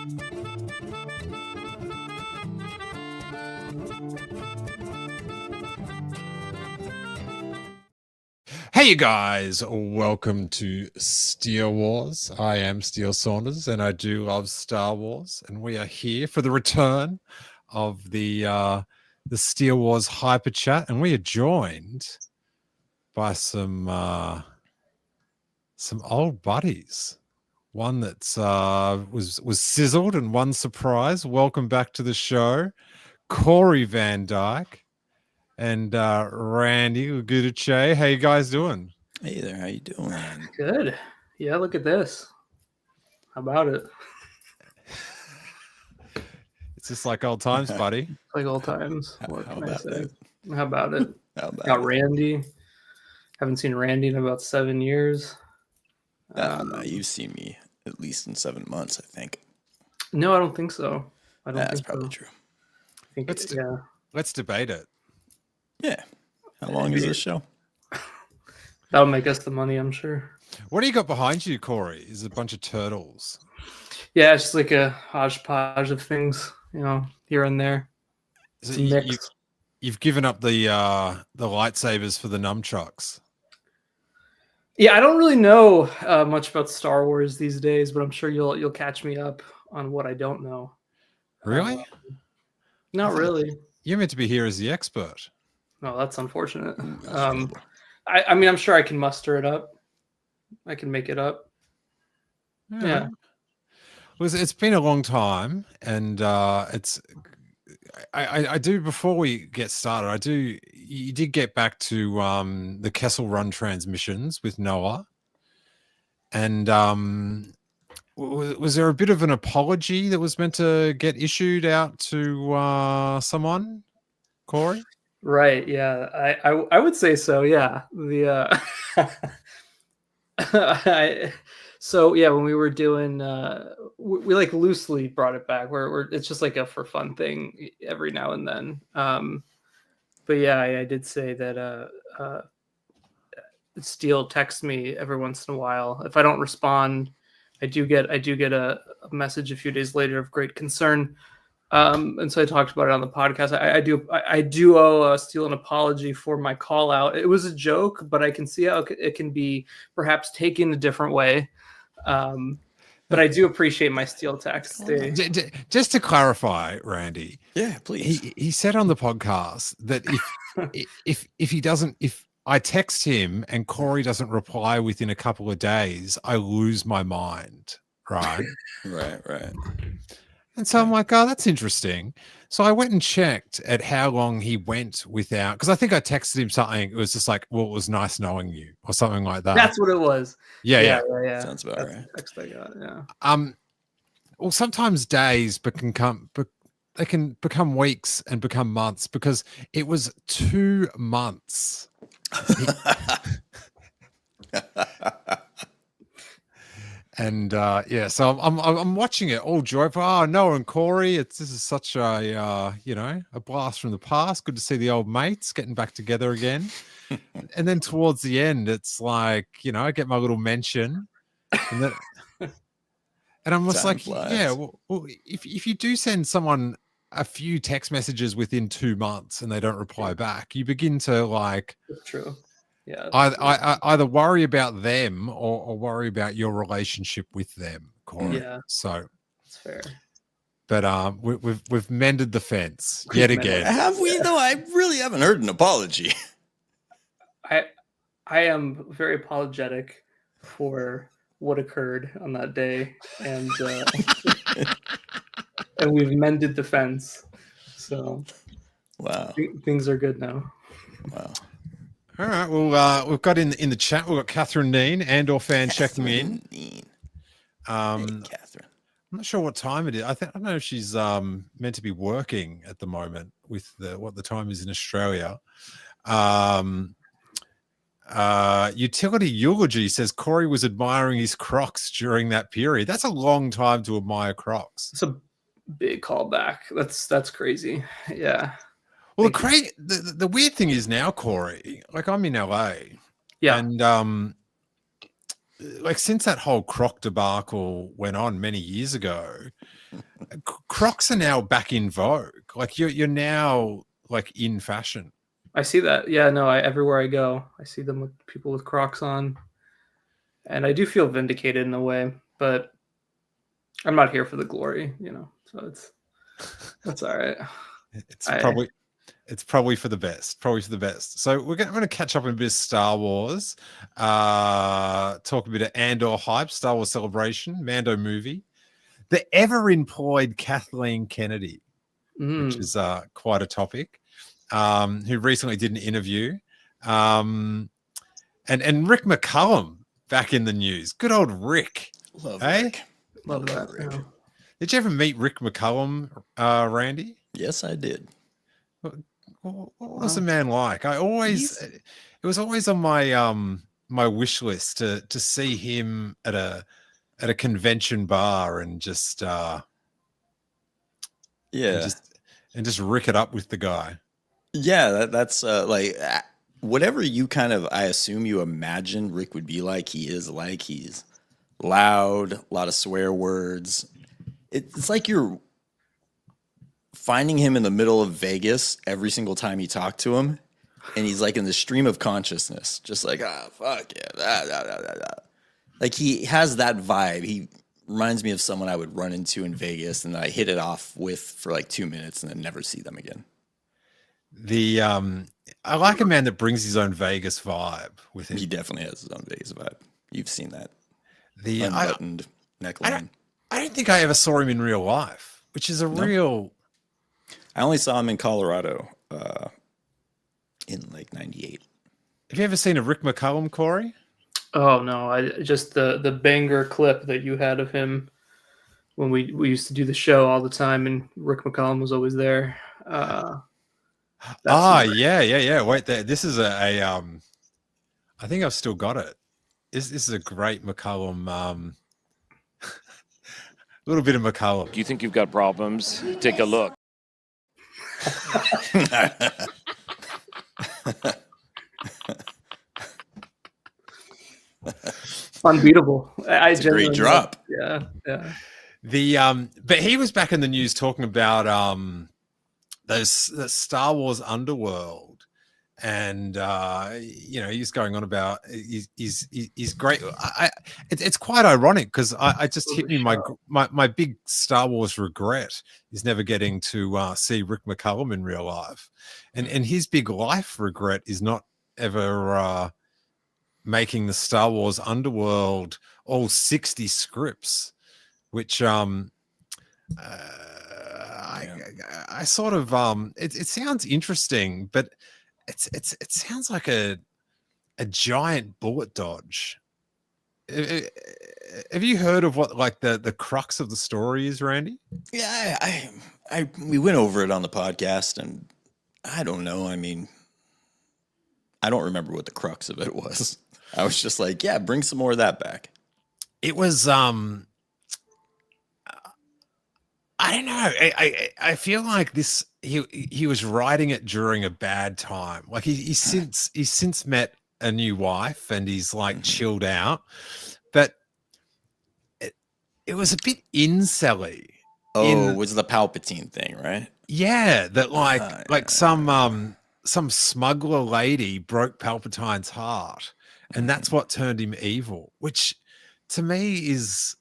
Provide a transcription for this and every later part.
Hey, you guys, welcome to Steele Wars. I am Steele Saunders, and I do love Star Wars, and we are here for the return of the Steele Wars Hyper Chat, and we are joined by some old buddies. One that's was sizzled and one surprise. Welcome back to the show, Corey Van Dyke and Randy Gudice. How you guys doing? Hey there, how you doing? Good. Yeah, look at this. How about it? It's just like old times, buddy. Like old times. What How can I about say? that? How about it? How about Got it? Randy. Haven't seen Randy in about 7 years. No, you've seen me at least in 7 months, I think. No, I don't think so. I don't That's think probably so. true. I think Let's debate it. Yeah. How long is this show? that'll make us the money, I'm sure. What do you got behind you, Corey? Is a bunch of turtles. Yeah, it's just like a hodgepodge of things, here and there. So It's a mix. you've given up the lightsabers for the nunchucks. Yeah, I don't really know much about Star Wars these days, but I'm sure you'll catch me up on what I don't know. Really? Not really. You're meant to be here as the expert. No, that's unfortunate. That's terrible. I mean, I'm sure I can muster it up. I can make it up. Yeah. Well, it's been a long time, and it's. I do, before we get started, you did get back to the Kessel Run transmissions with Noah, and was there a bit of an apology that was meant to get issued out to someone, Corey? Right. Yeah. I would say so. Yeah. So yeah, when we were doing, we like loosely brought it back. Where it's just like a for fun thing every now and then. But yeah, I did say that Steele texts me every once in a while. If I don't respond, I do get a message a few days later of great concern. And so I talked about it on the podcast. I do owe Steele an apology for my call out. It was a joke, but I can see how it can be perhaps taken a different way. But I do appreciate my Steele text. Just to clarify, Randy. Yeah, please. He said on the podcast that if I text him and Corey doesn't reply within a couple of days, I lose my mind. Right. Right. And so I'm like, oh, that's interesting. So I went and checked at how long he went without, because I think I texted him something. It was just like, well, it was nice knowing you, or something like that. That's what it was. Yeah. Sounds about That's right. the text I got. Yeah. Well, sometimes days they can become weeks and become months, because it was 2 months. And so I'm watching it all joyful. Oh, Noah and Corey, this is such a a blast from the past. Good to see the old mates getting back together again. And then towards the end, it's like, I get my little mention, and I'm just like, flies. yeah. Well, if you do send someone a few text messages within 2 months and they don't reply back, you begin to like. That's true. Yeah. I either worry about them or worry about your relationship with them, Corey. Yeah. So That's fair. But we've mended the fence yet again. Have we though? I really haven't heard an apology. I am very apologetic for what occurred on that day, and and we've mended the fence. So Wow. things are good now. Wow. All right. Well, we've got in the chat. We've got Catherine Dean, Andor fan, checking in. Hey, Catherine. I'm not sure what time it is. I don't know if she's meant to be working at the moment with what the time is in Australia. Utility Eulogy says Corey was admiring his Crocs during that period. That's a long time to admire Crocs. It's a big callback. That's crazy. Yeah. Well, the weird thing is now, Corey, like I'm in LA. Yeah. And like since that whole Croc debacle went on many years ago, Crocs are now back in vogue. Like you're now like in fashion. I see that. Yeah, no, everywhere I go, I see them with people with Crocs on. And I do feel vindicated in a way, but I'm not here for the glory, so that's all right. It's probably for the best. Probably for the best. So we're going to catch up on a bit of Star Wars. Talk a bit of Andor hype, Star Wars Celebration, Mando movie. The ever-employed Kathleen Kennedy, which is quite a topic, who recently did an interview. And Rick McCallum back in the news. Good old Rick. Love Rick. Love that. Rick. Yeah. Did you ever meet Rick McCallum, Randy? Yes, I did. What was the man like? It was always on my my wish list to see him at a convention bar and just and just rick it up with the guy. Yeah, that's like whatever you kind of, I assume you imagine Rick would be like. He is like, he's loud, a lot of swear words. It's like you're finding him in the middle of Vegas every single time you talk to him, and he's like in the stream of consciousness, just like, fuck yeah, like he has that vibe. He reminds me of someone I would run into in Vegas and I hit it off with for like 2 minutes and then never see them again. I like a man that brings his own Vegas vibe with him. He definitely has his own Vegas vibe. You've seen that. The unbuttoned neckline. I don't think I ever saw him in real life, which is real. I only saw him in Colorado in like 98. Have you ever seen a Rick McCallum, Corey? Oh no, I just the banger clip that you had of him when we used to do the show all the time, and Rick McCallum was always there. Yeah. Wait, this is I think I've still got it. This is a great McCallum. A little bit of McCallum. Do you think you've got problems? Take a look. Unbeatable. It's a great drop. Yeah. But he was back in the news talking about the Star Wars underworld, and he's going on about he's great. It's quite ironic because I just hit me my big Star Wars regret is never getting to see Rick McCallum in real life, and his big life regret is not ever making the Star Wars underworld all 60 scripts, which I sort of it sounds interesting, but it sounds like a giant bullet dodge. Have you heard of what like the crux of the story is, Randy? Yeah, we went over it on the podcast, and I don't know. I mean, I don't remember what the crux of it was. I was just like, yeah, bring some more of that back. It was I don't know. I feel like this he was writing it during a bad time. Like he's since met a new wife and he's like chilled out, but it was a bit incelly. Oh, it was the Palpatine thing, right? Yeah, that like some smuggler lady broke Palpatine's heart, and that's what turned him evil. Which, to me, is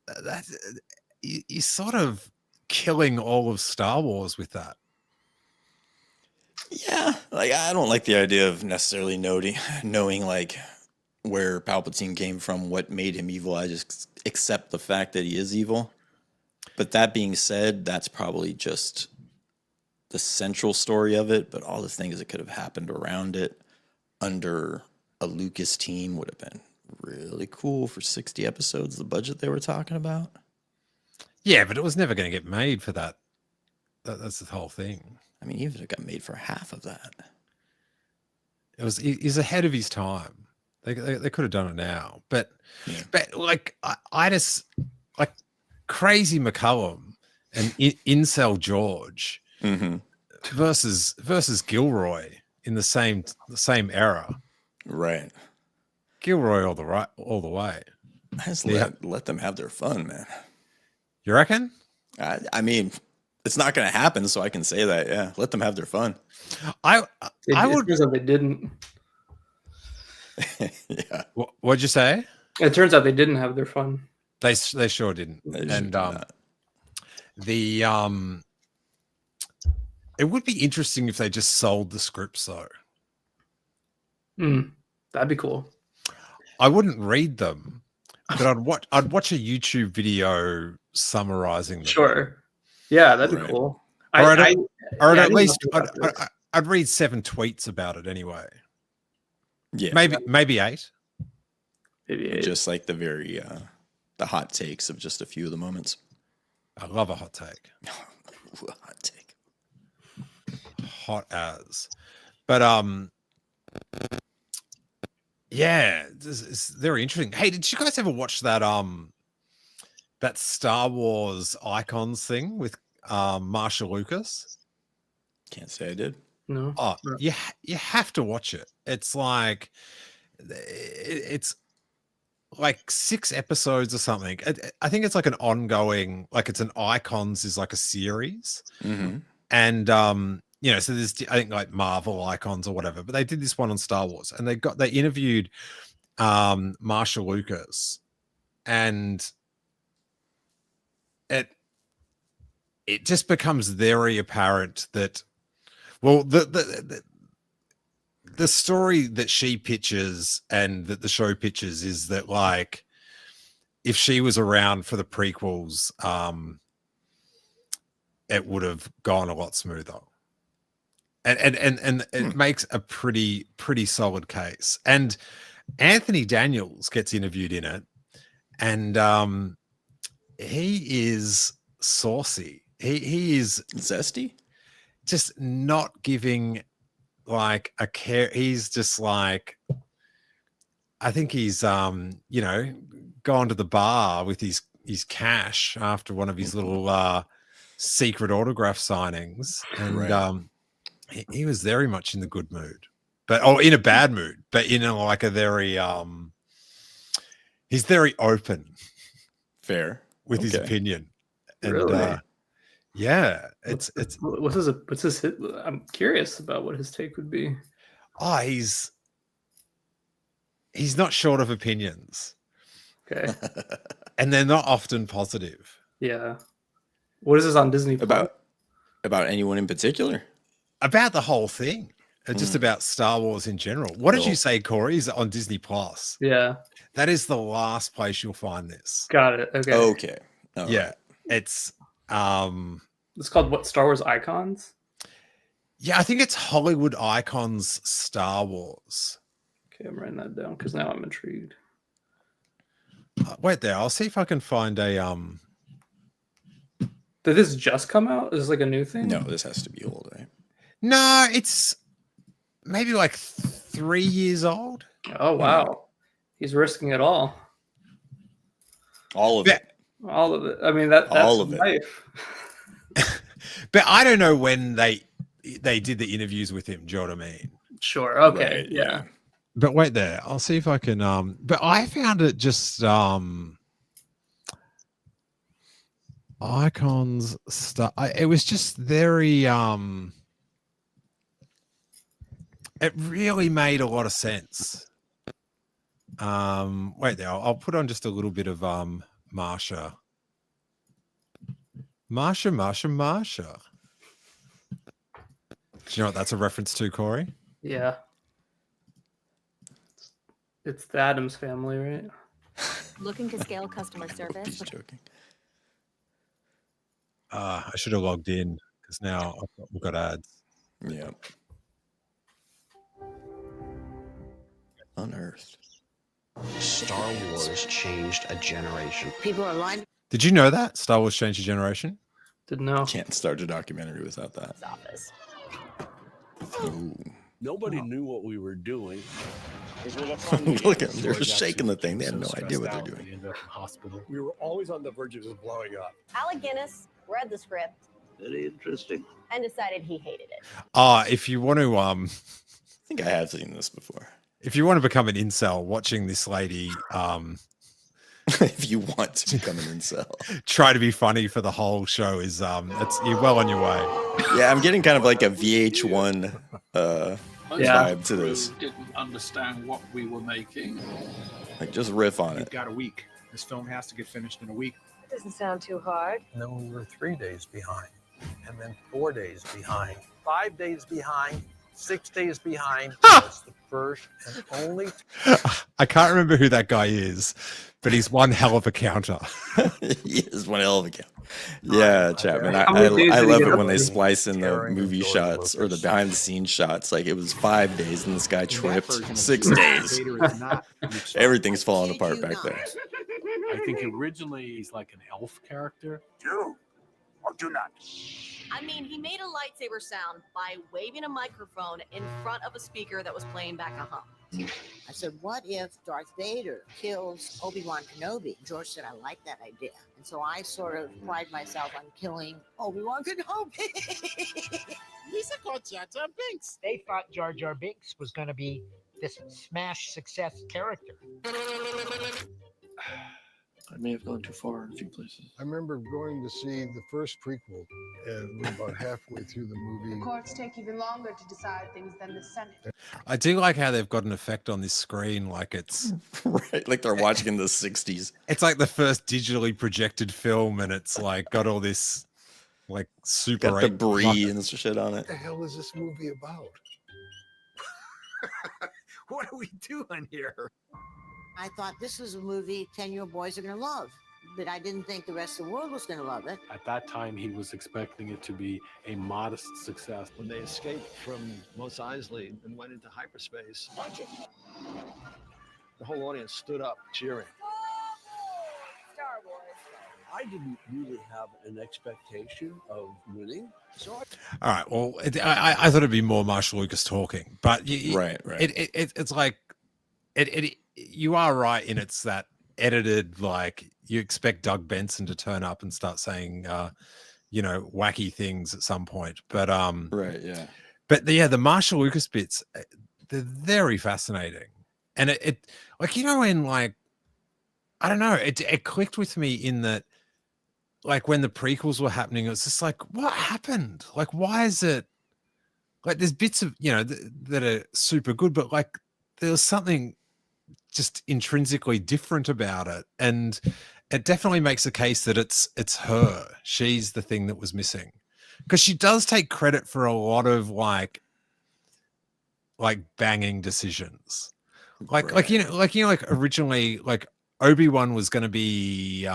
that you're sort of killing all of Star Wars with that. Yeah, like I don't like the idea of necessarily knowing like where Palpatine came from, what made him evil. I just accept the fact that he is evil. But that being said, that's probably just the central story of it. But all the things that could have happened around it under a Lucas team would have been really cool for 60 episodes, the budget they were talking about. Yeah, but it was never going to get made for that. That's the whole thing. I mean, even if it got made for half of that. He's ahead of his time. They could have done it now. But like I just like crazy McCallum and incel George versus Gilroy in the same era. Right. Gilroy all the way. I just let them have their fun, man. You reckon? I mean, it's not going to happen, so I can say that. Yeah, let them have their fun. I It would. turns out they didn't. Yeah, What'd you say? It turns out they didn't have their fun. They sure didn't. they should And do that. the it would be interesting if they just sold the scripts though. That'd be cool. I wouldn't read them, but I'd watch a YouTube video summarizing them. Sure. Yeah, that'd be Right. cool. Or I at least didn't know about this. I'd read 7 tweets about it anyway. Yeah, Maybe 8. Maybe just like the very the hot takes of just a few of the moments. I love a hot take. Hot take. Hot as. But yeah, it's very interesting. Hey, did you guys ever watch that that Star Wars Icons thing with Marcia Lucas? Can't say I did. No. Oh, you have to watch it. It's like it's like 6 episodes or something. I think it's like an ongoing, like it's an Icons is like a series. Mm-hmm. And you know, so there's I think like Marvel Icons or whatever, but they did this one on Star Wars, and they interviewed Marcia Lucas, and it just becomes very apparent that, well, the story that she pitches and that the show pitches is that, like, if she was around for the prequels, it would have gone a lot smoother. And it makes a pretty solid case. And Anthony Daniels gets interviewed in it, and he is saucy. He is Zesty. just not giving like a care. He's just like, I think he's you know, gone to the bar with his cash after one of his little secret autograph signings, and Right. he was very much in the good mood, but in a bad mood, but in a, like a very he's very open Fair. with his Okay. opinion, and Really? yeah, What's it's his hit? I'm curious about what his take would be. oh, he's not short of opinions, Okay. and they're not often positive. Yeah. What is this on Disney Plus? About anyone in particular? About the whole thing, and just about Star Wars in general. What did you say, Corey? Is it on Disney Plus? Yeah. That is the last place you'll find this. Got it. Okay. Okay. All Yeah, right. it's It's called what? Star Wars Icons? yeah, I think it's Hollywood Icons Star Wars. Okay, I'm writing that down because now I'm intrigued. Wait there, I'll see if I can find a Did this just come out? Is this like a new thing? No, this has to be old, right? No, it's maybe like 3 years old. Oh wow. He's risking it all. All of Yeah. it. All of it. I mean that's All of it. life. But I don't know when they did the interviews with him, do you know what I mean? Sure. Okay. Right, yeah. But wait there, I'll see if I can but I found it just Icons stuff. It was just very it really made a lot of sense. Wait there, I'll put on just a little bit of Marcia. Do you know what that's a reference to, Corey? Yeah. It's the Addams Family, right? Looking to scale customer service? He's joking. I should have logged in because now we've got ads. Yeah. Unearthed. Star Wars changed a generation. People are lying Did you know that Star Wars changed a generation? Didn't know. Can't start a documentary without that. office. Ooh. Nobody knew what we were doing. Look at them. They're shaking the thing. They had no idea what they're doing. We were always on the verge of it blowing up. Alec Guinness read the script Very interesting. and decided he hated it. If you want to I think I have seen this before. if you want to become an incel, watching this lady if you want to become an incel. Try to be funny for the whole show is you're well on your way. Yeah, I'm getting kind of like a VH1 vibe to this. Didn't understand what we were making. Like, just riff on You've it. got a week. This film has to get finished in a week. It doesn't sound too hard. And then we were 3 days behind, and then 4 days behind, 5 days behind, 6 days behind. That's the first and only. I can't remember who that guy is, but he's one hell of a counter. He is one hell of a count. Yeah, Chapman. How many days I did he love get it up when they to? splice in the Tearing movie the George shots or the Lucas. behind the scenes shots. Like, it was 5 days and this guy In that tripped version of 6 Darth days. Vader is not Luke Skywalker. Everything's falling apart back there. I think originally he's like an elf character. Do or do not. I mean, he made a lightsaber sound by waving a microphone in front of a speaker that was playing back a hum. I said, what if Darth Vader kills Obi-Wan Kenobi? George said, I like that idea. And so I sort of pride myself on killing Obi-Wan Kenobi. Lisa called Jar Jar Binks. They thought Jar Jar Binks was going to be this smash success character. I may have gone too far in a few places. I remember going to see the first prequel, and we're about halfway through the movie. Courts take even longer to decide things than the Senate. I do like how they've got an effect on this screen, like it's Right, like they're watching in the 60s. it's like the first digitally projected film, and it's like got all this like super Got debris and shit on it. What the hell is this movie about? What are we doing here? I thought this was a movie 10-year-old boys are going to love. But I didn't think the rest of the world was going to love it. At that time, he was expecting it to be a modest success. When they escaped from Mos Eisley and went into hyperspace, the whole audience stood up cheering. Star Wars. I didn't really have an expectation of winning. So All right. Well, I thought it'd be more Marcia Lucas talking, but Right. it's like you are right in it's that edited, like you expect Doug Benson to turn up and start saying wacky things at some point, but Right, yeah. but the Marcia Lucas bits, they're very fascinating, and it like when like I don't know, it clicked with me in that like when the prequels were happening, it was just like, what happened? Like, why is it like there's bits of that are super good, but like there was something just intrinsically different about it, and it definitely makes a case that it's her. She's the thing that was missing, because she does take credit for a lot of like banging decisions, like originally like Obi-Wan was going to be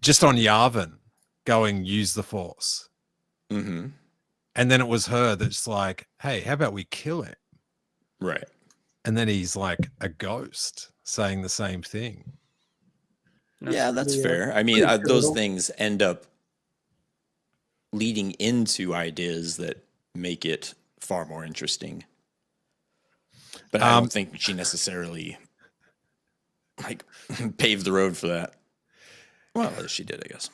just on Yavin going use the Force, Mm-hmm. and then it was her that's like, hey, how about we kill him? Right. And then he's like a ghost saying the same thing. Yeah, that's fair. I mean, those things end up leading into ideas that make it far more interesting. But I don't think she necessarily like paved the road for that. Well, she did, I guess.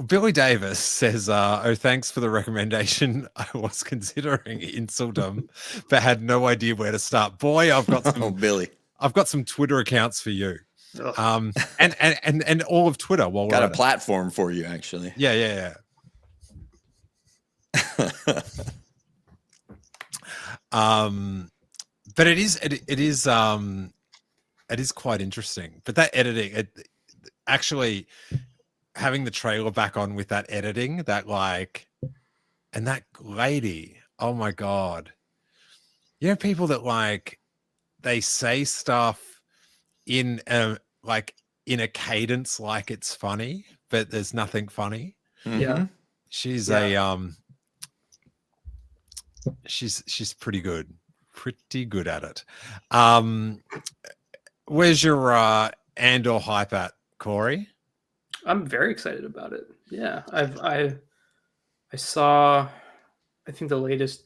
Billy Davis says, oh, thanks for the recommendation. I was considering Insultum, but had no idea where to start. Boy, I've got some Billy. I've got some Twitter accounts for you. And all of Twitter while Got we're a at platform for you, actually. Yeah. But it is quite interesting. But that editing, actually having the trailer back on with that editing, that like, and that lady, oh my God. People that like, they say stuff in a cadence like it's funny, but there's nothing funny. Yeah. She's she's pretty good at it. Where's your Andor hype at, Corey? I'm very excited about it. Yeah, I saw, I think the latest.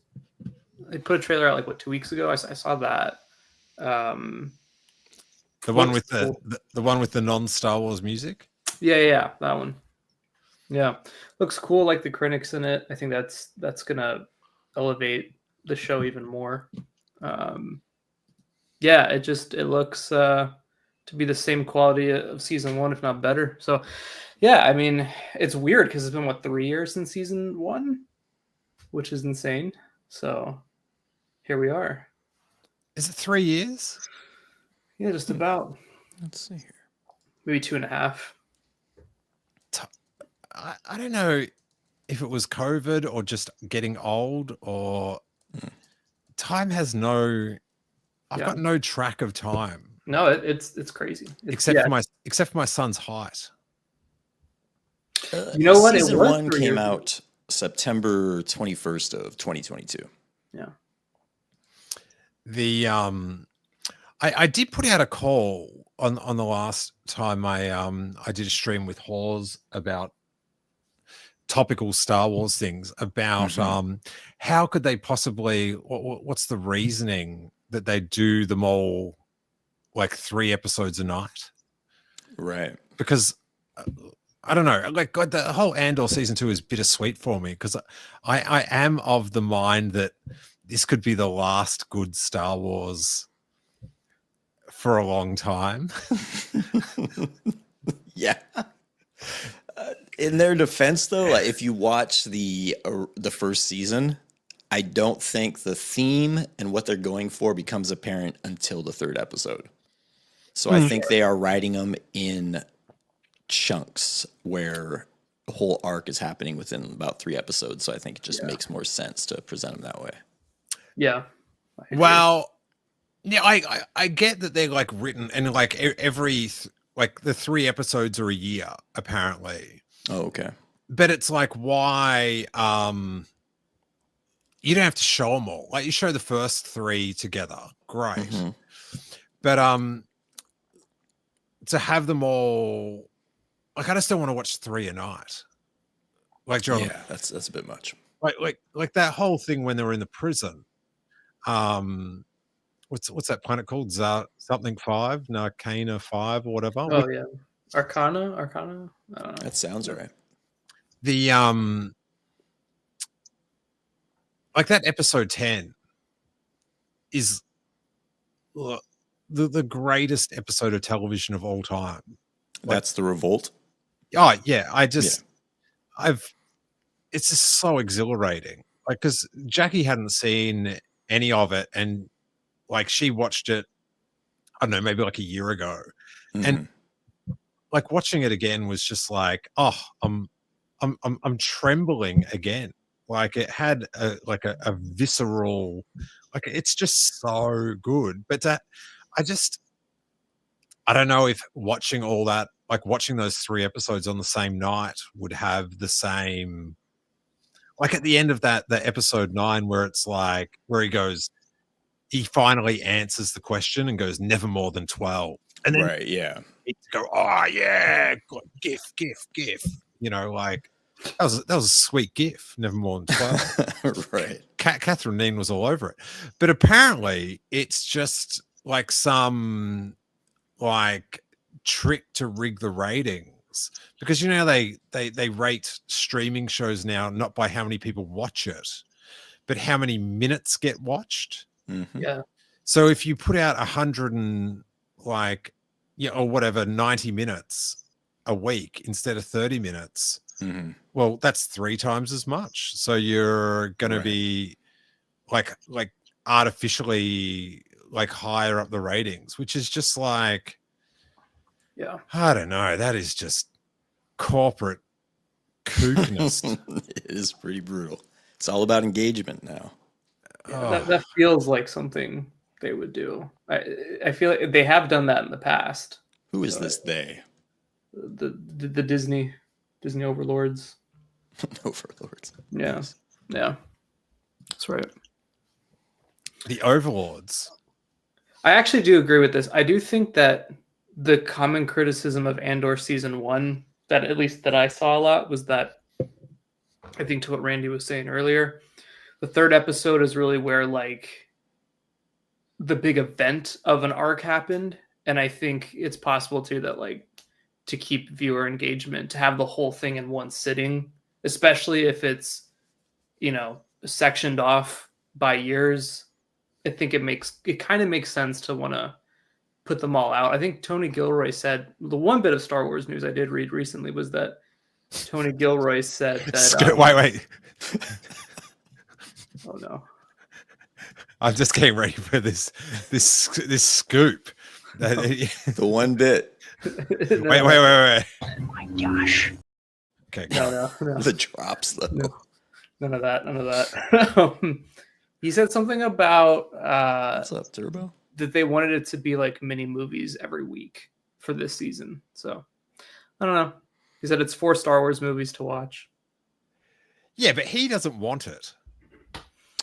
They put a trailer out like 2 weeks ago. I saw that. The one with the one with the non-Star Wars music. Yeah, that one. Yeah, looks cool. Like the critics in it. I think that's gonna elevate the show even more. Yeah, it looks to be the same quality of season 1, if not better. So, yeah, I mean, it's weird because it's been, 3 years since season 1, which is insane. So, here we are. Is it 3 years? Yeah, just about. Let's see here. Maybe 2.5. I don't know if it was COVID or just getting old, or time has no. I've got no track of time. No, it's crazy. Except for my son's height. You know what? Season 1 came out September 21st of 2022. Yeah. The I did put out a call on the last time I did a stream with Hawes about topical Star Wars things, about how could they possibly, what's the reasoning that they do them all like 3 episodes a night? Right. Because I don't know, like the whole Andor season 2 is bittersweet for me, because I am of the mind that this could be the last good Star Wars for a long time. Yeah. In their defense, though, like, if you watch the first season, I don't think the theme and what they're going for becomes apparent until the 3rd episode. So I think they are writing them in chunks where the whole arc is happening within about 3 episodes. So I think it just makes more sense to present them that way. Yeah. Well, yeah, I get that they're like written and like every like the 3 episodes are a year apparently. Oh, okay. But it's like, why you don't have to show them all. Like you show the first 3 together, great. But to have them all, like I just don't want to watch 3 a night. Like John, yeah, that's a bit much. Like that whole thing when they were in the prison. What's that planet called? Something 5, Narcana 5 or whatever. Oh yeah, Arcana. I don't know. That sounds right. The like that episode 10 is the greatest episode of television of all time. That's the Revolt. Oh yeah, it's just so exhilarating. Like, because Jackie hadn't seen any of it, and like she watched it, I don't know, maybe like a year ago, and like watching it again was just like, oh, I'm trembling again. Like it had a visceral, like it's just so good. But I don't know if watching all that, like watching those 3 episodes on the same night would have the same, like at the end of the episode 9, where it's like, where he finally answers the question and goes, never more than 12. And then right, yeah. It's go, oh yeah, gif. You know, like that was a sweet gif, never more than 12. Right. Catherine Neen was all over it. But apparently it's just like some like trick to rig the ratings, because you know they rate streaming shows now not by how many people watch it, but how many minutes get watched. Yeah. So if you put out 100 and like, or whatever, 90 minutes a week instead of 30 minutes, well, that's 3 times as much. So you're going to be like artificially like higher up the ratings, which is just like, yeah, I don't know. That is just corporate kookness. It is pretty brutal. It's all about engagement now. Yeah, that feels like something they would do. I feel like they have done that in the past. Who is this they? The Disney overlords. Overlords. Yeah. Yes. Yeah. That's right. The overlords. I actually do agree with this. I do think that the common criticism of Andor season 1, that at least that I saw a lot, was that, I think to what Randy was saying earlier, the 3rd episode is really where like the big event of an arc happened. And I think it's possible too that like to keep viewer engagement, to have the whole thing in one sitting, especially if it's, sectioned off by years, I think it kind of makes sense to want to put them all out. I think Tony Gilroy said the one bit of Star Wars news I did read recently was that Tony Gilroy said that. Wait. Oh no! Oh, I'm just getting ready for this scoop. The one bit. Wait. Oh my gosh. Okay. No. The drops though. No. None of that. He said something about What's up, Turbo? that they wanted it to be like mini movies every week for this season. So I don't know. He said it's 4 Star Wars movies to watch. Yeah, but he doesn't want it.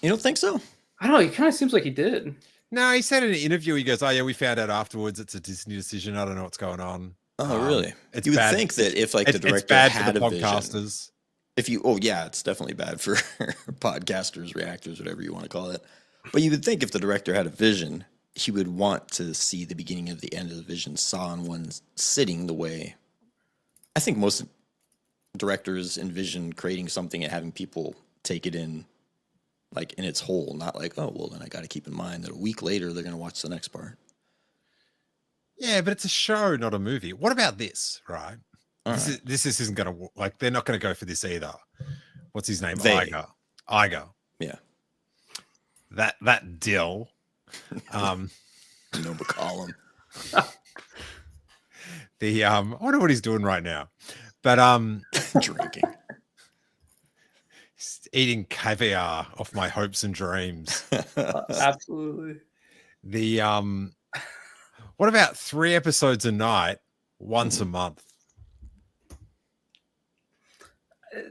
You don't think so? I don't know. He kind of seems like he did. No, he said in an interview, he goes, "Oh yeah, we found out afterwards. It's a Disney decision. I don't know what's going on." Oh, really? It's You would bad. think that if like the It's director bad had for the a vision, podcasters. if you, oh yeah, it's definitely bad for podcasters, reactors, whatever you want to call it. But you would think if the director had a vision, he would want to see the beginning of the end of the vision saw in one sitting. The way I think most directors envision creating something and having people take it in, like in its whole, not like, oh well, then I got to keep in mind that a week later they're going to watch the next part. Yeah, but it's a show, not a movie. What about this? Right? This isn't going to like. They're not going to go for this either. What's his name? Iger. Yeah. That dill. McCallum. I wonder what he's doing right now. But drinking. He's eating caviar off my hopes and dreams. Absolutely. What about 3 episodes a night, once a month?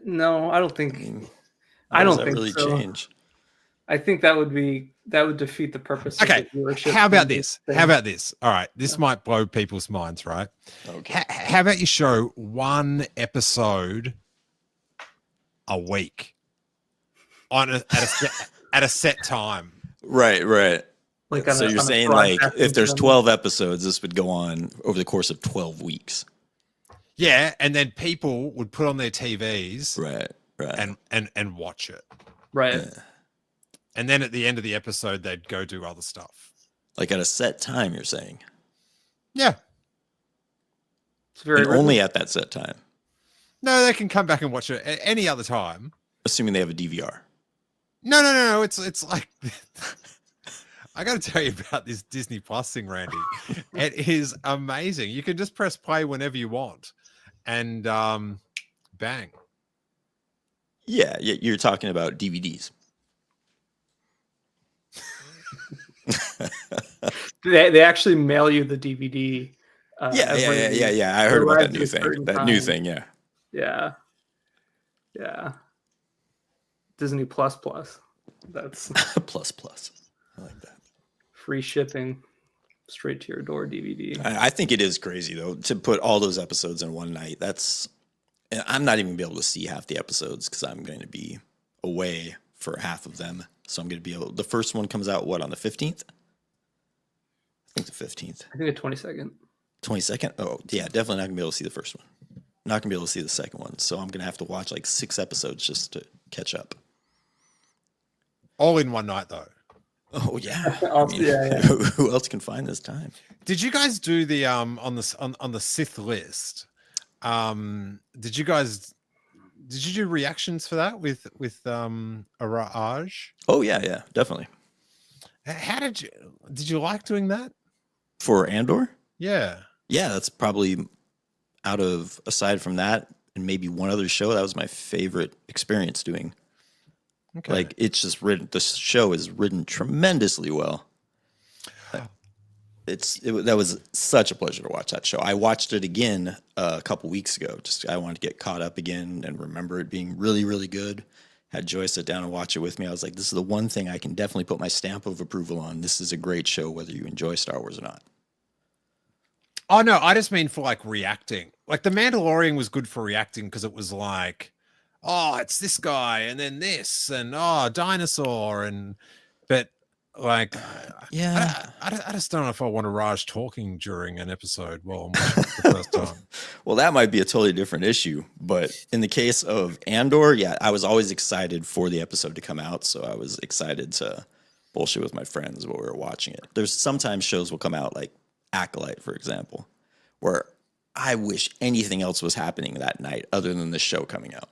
No, I don't think. How does that think really so. change? I think that would defeat the purpose. Okay. Of the viewership. How about this? All right. This might blow people's minds, right? Okay. How about you show 1 episode a week at a set time? Right. Like So you're saying like if there's 12 episodes, this would go on over the course of 12 weeks. Yeah, and then people would put on their TVs, Right. and watch it. Right. Yeah. And then at the end of the episode, they'd go do other stuff. Like at a set time, you're saying? Yeah. It's very And only at that set time, No, they can come back and watch it at any other time. assuming they have a DVR. No. It's like I got to tell you about this Disney Plus thing, Randy. It is amazing. You can just press play whenever you want, and bang. Yeah, you're talking about DVDs. They actually mail you the DVD. Yeah. I heard about that new thing. That new thing, yeah. Yeah. Disney Plus. That's plus. I like that. Free shipping, straight to your door DVD. I think it is crazy though to put all those episodes in one night. I'm not even gonna be able to see half the episodes because I'm going to be away for half of them. So I'm going to be able. The first one comes out on the 15th. I think the 15th. I think the 22nd. 22nd. Oh yeah, definitely not gonna be able to see the first one. Not gonna be able to see the second one. So I'm gonna have to watch like 6 episodes just to catch up. All in one night, though. Oh yeah. Yeah. Who else can find this time? Did you guys do the on the Sith list? Did you do reactions for that with Araj? Oh yeah, definitely. How did you like doing that? For Andor? Yeah. Yeah, that's probably aside from that and maybe one other show, that was my favorite experience doing. Okay. Like it's just written. The show is written tremendously well. That was such a pleasure to watch that show. I watched it again a couple weeks ago. Just I wanted to get caught up again and remember it being really, really good. Had Joy sit down and watch it with me. I was like, this is the one thing I can definitely put my stamp of approval on. This is a great show, whether you enjoy Star Wars or not. Oh no, I just mean for like reacting. Like The Mandalorian was good for reacting because it was like, oh, it's this guy and then this and dinosaur but like yeah, I just don't know if I want to Raj talking during an episode while I'm watching it the first time. Well, that might be a totally different issue, but in the case of Andor, yeah, I was always excited for the episode to come out, so I was excited to bullshit with my friends while we were watching it. There's sometimes shows will come out like Acolyte, for example, where I wish anything else was happening that night other than the show coming out.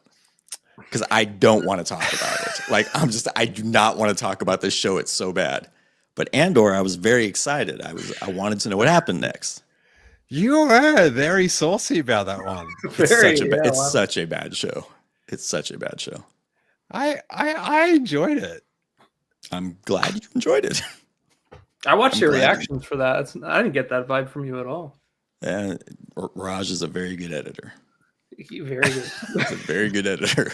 Because I don't want to talk about it. Like, I do not want to talk about this show. It's so bad. But Andor, I was very excited. I wanted to know what happened next. You were very saucy about that one. It's such a bad show. It's such a bad show. I enjoyed it. I'm glad you enjoyed it. I watched your reactions for that. I didn't get that vibe from you at all. Yeah, Raj is a very good editor. Very good. He's a very good editor.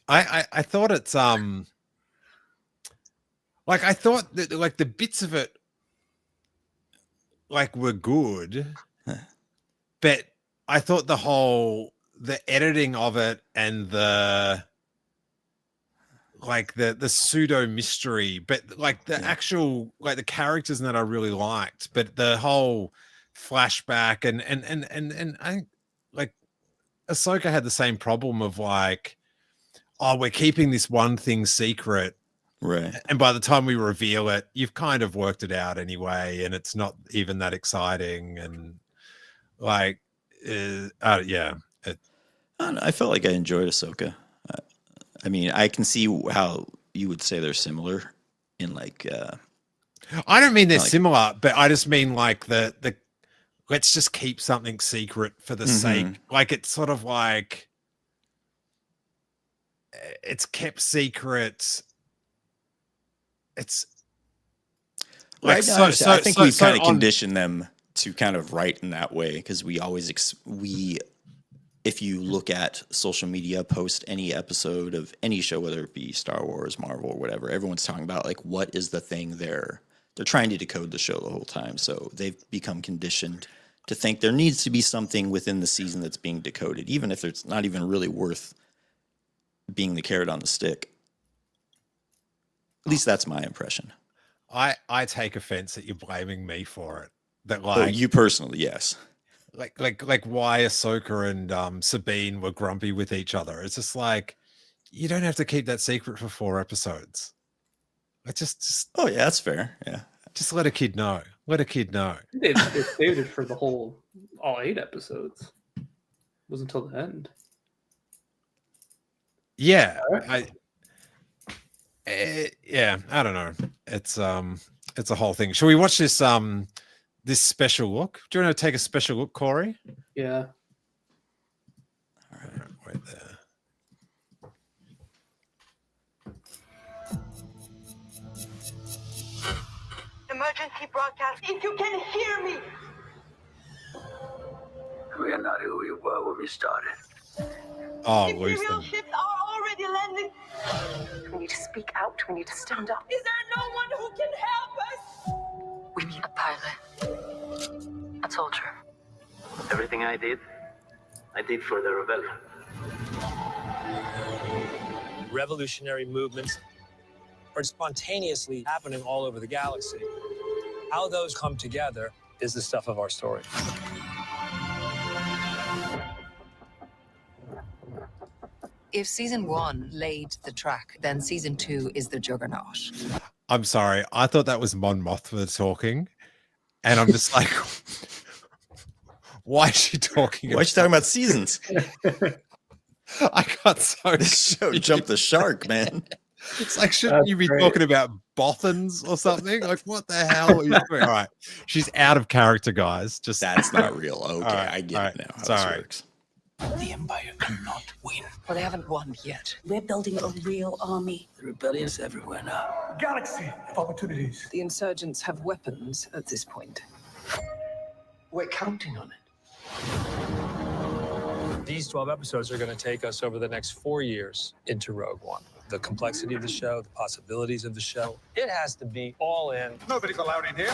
I thought it's like I thought that like the bits of it like were good, but I thought the editing of it and the pseudo mystery, but like the actual like the characters that I really liked, but the whole flashback and I like Ahsoka had the same problem of like, oh, we're keeping this one thing secret. Right. And by the time we reveal it, you've kind of worked it out anyway, and it's not even that exciting. And like, yeah. I don't know, I felt like I enjoyed Ahsoka. I mean, I can see how you would say they're similar in like. I don't mean they're similar, but I just mean like the let's just keep something secret for the sake. Like it's sort of like it's kept secret. It's like I think we kind of condition them to kind of write in that way because we always if you look at social media, post any episode of any show, whether it be Star Wars, Marvel, or whatever, everyone's talking about like what is the thing they're trying to decode the show the whole time. So they've become conditioned to think there needs to be something within the season that's being decoded, even if it's not even really worth being the carrot on the stick. At least that's my impression. I take offense that you're blaming me for it. That like you personally, yes. Like why Ahsoka and Sabine were grumpy with each other. It's just like you don't have to keep that secret for 4 episodes. Like just oh yeah, that's fair. Yeah, just let a kid know. Let a kid know. They saved it for the whole all 8 episodes. It wasn't until the end. Yeah, yeah, I don't know. It's a whole thing. Shall we watch this this special look? Do you want to take a special look, Corey? Yeah. All right, wait there. Emergency broadcast. If you can hear me. We are not who we were when we started. Oh, Imperial ships are already landing. We need to speak out. We need to stand up. Is there no one who can help us? We need a pilot. A soldier. Everything I did for the rebellion. Revolutionary movements are spontaneously happening all over the galaxy. How those come together is the stuff of our story. If season 1 laid the track, then season 2 is the juggernaut. I'm sorry. I thought that was Mon Mothma talking. And I'm just like, why is she talking? Why is she talking about seasons? I got so this show jumped the shark, man. It's like, shouldn't you be talking about boffins or something? Like, what the hell are you doing? All right. She's out of character, guys. Just that's not real. Okay, right, I get it now. How Sorry. this works. The Empire cannot win. Well, they haven't won yet. We're building a real army. The rebellion's everywhere now. Galaxy of opportunities. The insurgents have weapons at this point. We're counting on it. These 12 episodes are going to take us over the next 4 years into Rogue One. The complexity of the show, the possibilities of the show. It has to be all in. Nobody's allowed in here.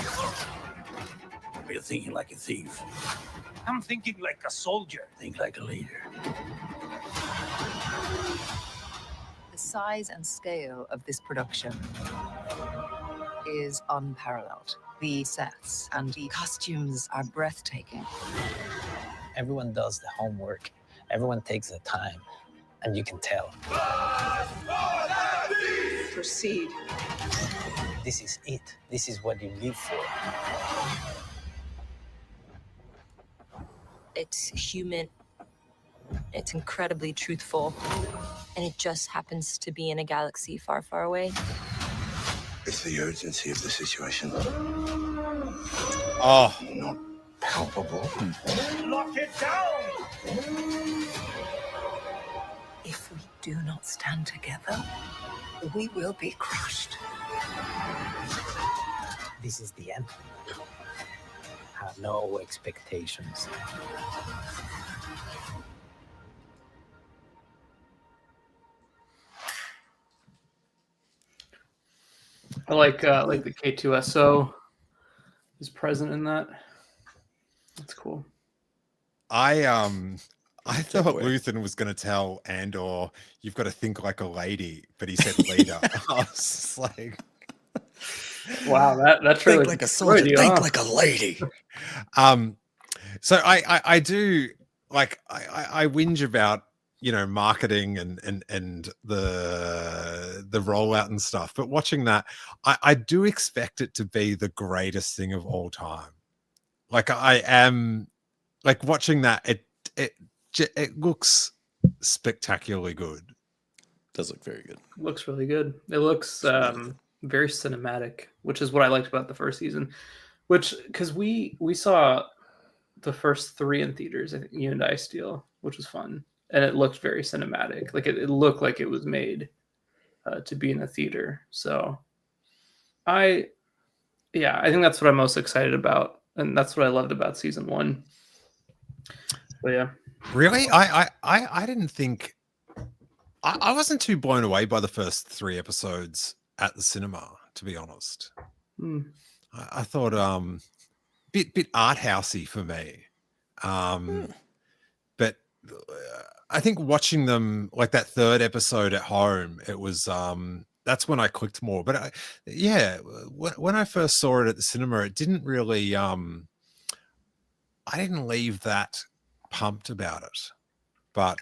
You're thinking like a thief. I'm thinking like a soldier. Think like a leader. The size and scale of this production is unparalleled. The sets and the costumes are breathtaking. Everyone does the homework. Everyone takes the time, and you can tell. Proceed. This is it. This is what you live for. It's human. It's incredibly truthful. And it just happens to be in a galaxy far, far away. It's the urgency of the situation. Oh, not palpable. Lock it down! If we do not stand together, we will be crushed. This is the end. Have no expectations. I like the K2SO is present in that. That's cool. I thought Luthen was going to tell Andor, "You've got to think like a lady," but he said leader. I was just like, wow, that trailer think like a soldier, think like a lady. So I do like I whinge about, you know, marketing and the rollout and stuff, but watching that, I do expect it to be the greatest thing of all time. Like I am like watching that, it looks spectacularly good. Does look very good. Looks really good. It looks very cinematic, which is what I liked about the first season. Which, because we saw the first 3 in theaters, I think you and I, Steel, which was fun, and it looked very cinematic. Like it looked like it was made to be in a theater. So I think that's what I'm most excited about, and that's what I loved about season 1. But yeah, really, I didn't think I wasn't too blown away by the first 3 episodes at the cinema, to be honest. I thought bit art housey for me, but I think watching them like that 3rd episode at home, it was that's when I clicked more. But when I first saw it at the cinema, it didn't really I didn't leave that pumped about it. But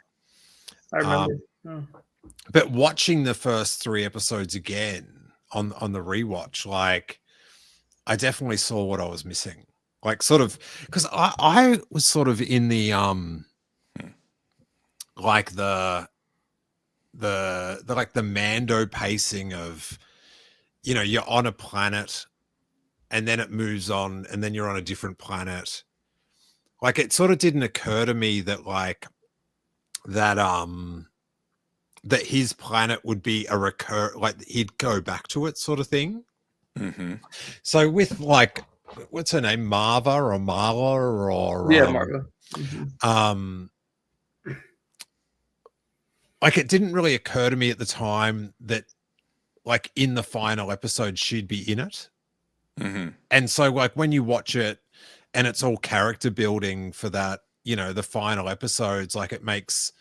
I remember. But watching the first 3 episodes again on the rewatch, like I definitely saw what I was missing. Like sort of, because I was sort of in the like the like the Mando pacing of, you know, you're on a planet and then it moves on and then you're on a different planet. Like it sort of didn't occur to me that like that that his planet would be a like he'd go back to it sort of thing. Mm-hmm. So with like, what's her name, Marva or Marla or Marva. Like it didn't really occur to me at the time that like in the final episode she'd be in it. Mm-hmm. And so like when you watch it and it's all character building for that, you know, the final episodes, like it makes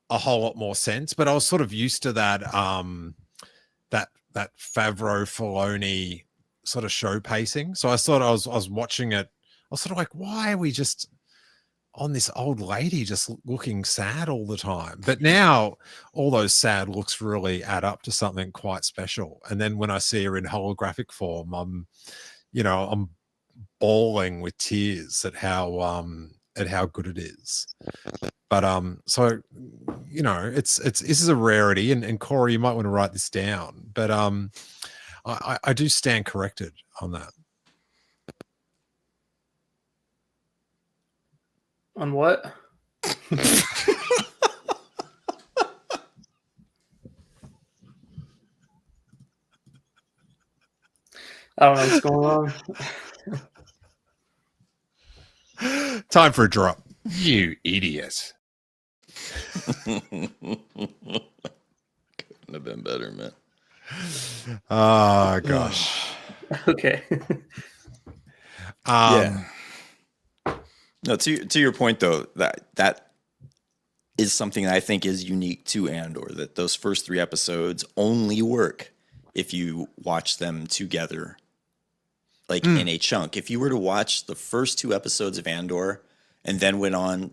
a whole lot more sense. But I was sort of used to that that Favreau Filoni sort of show pacing. So I thought I was watching it. I was sort of like, why are we just on this old lady just looking sad all the time? But now all those sad looks really add up to something quite special. And then when I see her in holographic form, I'm bawling with tears at how good it is. But so, you know, this is a rarity, and Corey, you might want to write this down. But I do stand corrected on that. On what? I don't know what's going on. Time for a drop. You idiot. Couldn't have been better, man. Oh gosh. Okay. Yeah. No, to your point though, that is something that I think is unique to Andor, that those first 3 episodes only work if you watch them together, like in a chunk. If you were to watch the first 2 episodes of Andor and then went on,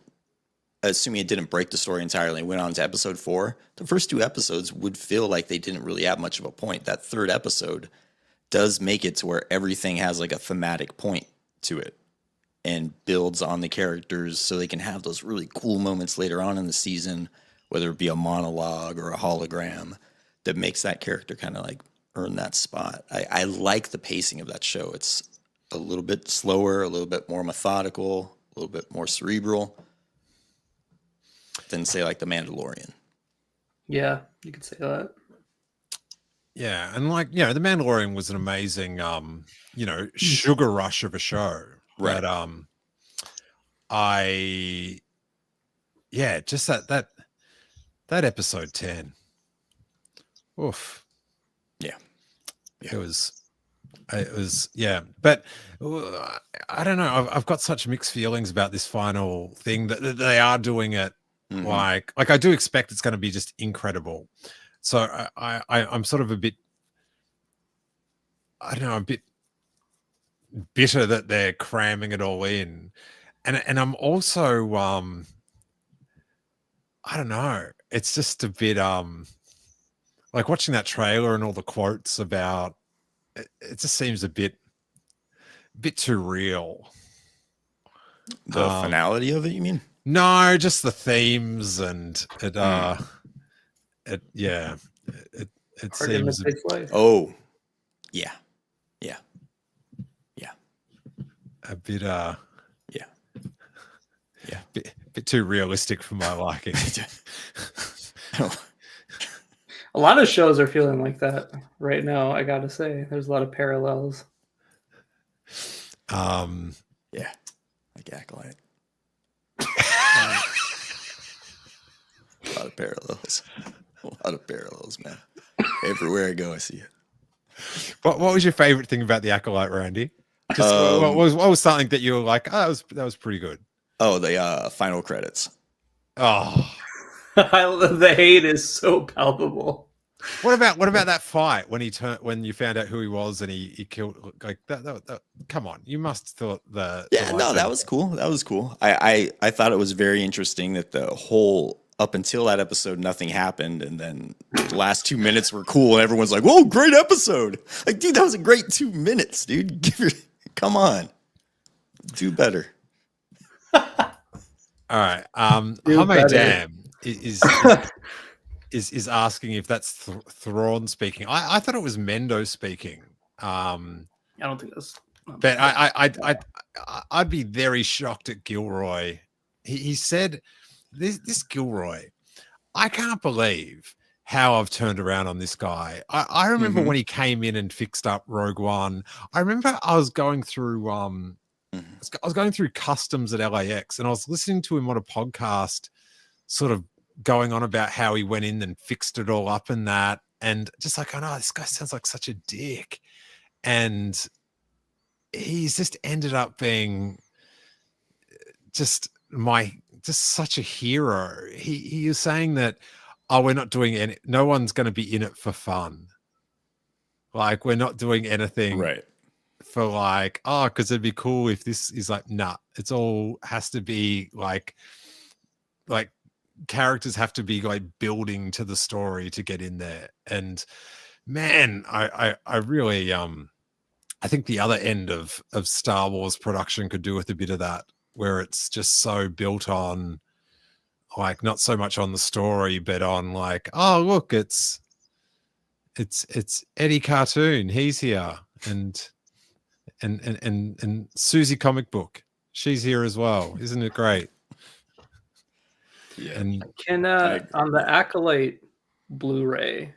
assuming it didn't break the story entirely, and went on to episode 4, the first 2 episodes would feel like they didn't really have much of a point. That 3rd episode does make it to where everything has like a thematic point to it. and builds on the characters so they can have those really cool moments later on in the season, whether it be a monologue or a hologram that makes that character kind of like earn that spot. I like the pacing of that show. It's a little bit slower, a little bit more methodical, a little bit more cerebral than, say, like The Mandalorian. Yeah, you could say that. Yeah, and like, you know, The Mandalorian was an amazing you know, sugar rush of a show. Right. But just that episode 10. Oof. Yeah. It was yeah, but I don't know. I've got such mixed feelings about this final thing that they are doing it. Like I do expect it's going to be just incredible. So I'm sort of a bit, I don't know, a bit bitter that they're cramming it all in, and I'm also I don't know. It's just a bit like watching that trailer and all the quotes about it. It just seems a bit too real. The finality of it, you mean? No, just the themes and it. It seems. Oh, yeah, a bit. Bit too realistic for my liking. A lot of shows are feeling like that right now. I gotta say, there's a lot of parallels. Yeah, like Acolyte. A lot of parallels. A lot of parallels, man. Everywhere I go, I see it. What was your favorite thing about the Acolyte, Randy? What was something that you were like, oh, that was pretty good? Oh, the final credits. Oh, The hate is so palpable. What about that fight when when you found out who he was and he killed like that? Come on, you must thought that was cool. That was cool. I thought it was very interesting that the whole up until that episode nothing happened, and then the last 2 minutes were cool, and everyone's like, "Whoa, great episode!" Like, dude, that was a great 2 minutes, dude. Come on, do better. All right. Hame Dam is asking if that's Thrawn speaking. I thought it was Mendo speaking. I don't think that's. But I'd be very shocked at Gilroy. He said this Gilroy. I can't believe how I've turned around on this guy. I remember when he came in and fixed up Rogue One. I remember I was going through I was going through customs at LAX, and I was listening to him on a podcast, sort of going on about how he went in and fixed it all up and that, and just like, oh no, this guy sounds like such a dick, and he's just ended up being just such a hero. He was saying that, oh, we're not doing any, no one's going to be in it for fun. Like, we're not doing anything right for like, oh, because it'd be cool if this is like, nah, it's all has to be like characters have to be like building to the story to get in there. And man, I really I think the other end of Star Wars production could do with a bit of that, where it's just so built on like not so much on the story, but on like, oh look, it's Eddie Cartoon, he's here, and Susie Comic Book, she's here as well. Isn't it great? Yeah. And can on the Acolyte Blu-ray,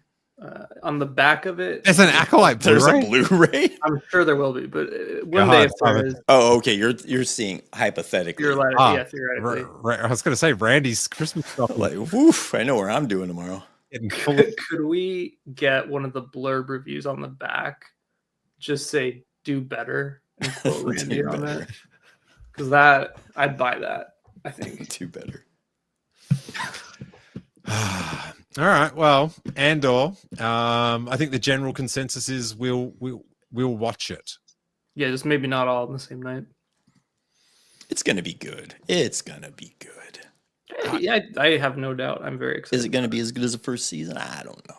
on the back of it, there's an Acolyte There's Blu-ray. a Blu-ray. I'm sure there will be, but one day if there is, Oh, okay. You're seeing hypothetically. yeah, theoretically. I was going to say Randy's Christmas stuff. Like, woof! I know where I'm doing tomorrow. Could we get one of the blurb reviews on the back? Just say "do better" and quote Randy on it, because that I'd buy that. I think do better. All right. Well, Andor. I think the general consensus is we'll watch it. Yeah, just maybe not all on the same night. It's gonna be good. It's gonna be good. Yeah, I have no doubt. I'm very excited. Is it gonna be as good as the first season? I don't know.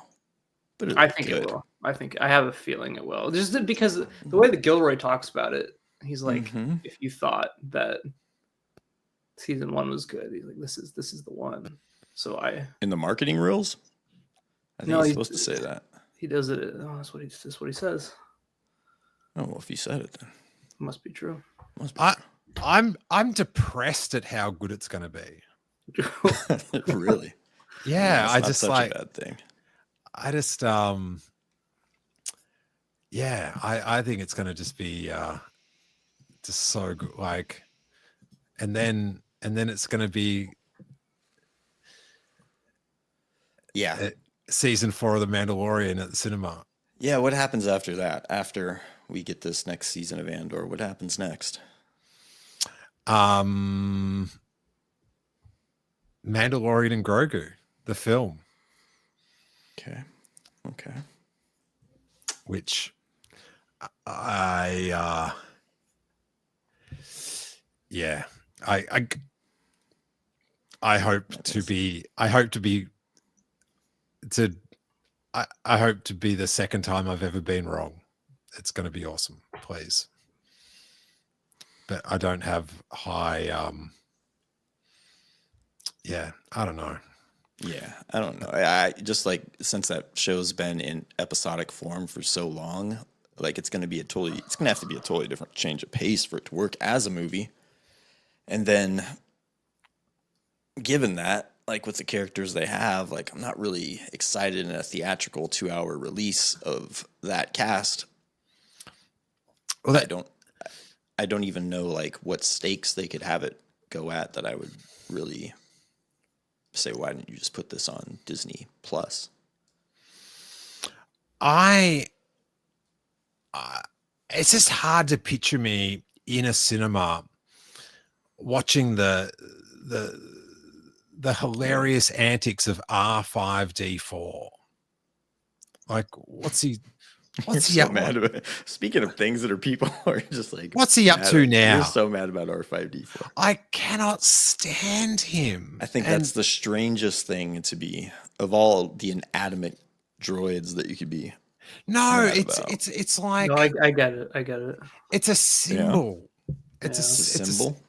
But I think it will. I have a feeling it will. Just because the way that Gilroy talks about it, He's like, Mhm. if you thought that season 1 was good, he's like, this is the one. So In the marketing reels? I think No, he's he- supposed to say that. he does it. Oh, that's what he says. Oh, well, if he said it, then Must be true. must be I'm depressed at how good it's going to be. really. Yeah, That's I not just such like. a bad thing. I just yeah, I think it's going to just be just so good. Like, and then it's going to be season 4 of The Mandalorian at the cinema. Yeah, what happens after that? After we get this next season of Andor, what happens next? Mandalorian and Grogu, the film. Okay. Which I hope to be the second time I've ever been wrong. It's going to be awesome, please. But I don't have high I don't know. Yeah, I don't know. I just like, since that show's been in episodic form for so long, like it's gonna have to be a totally different change of pace for it to work as a movie. And then given that, like with the characters they have, like I'm not really excited in a theatrical 2-hour release of that cast. Well, I don't even know like what stakes they could have it go at that I would really say, why didn't you just put this on Disney Plus? It's just hard to picture me in a cinema watching the hilarious antics of R5D4. Like, what's he so up? Mad about, speaking of things that are people are just like, What's he up to now? You're so mad about R5D4. I cannot stand him. I think that's the strangest thing to be, of all the inanimate droids that you could be. No, it's like, No, I get it. it's a symbol. It's a symbol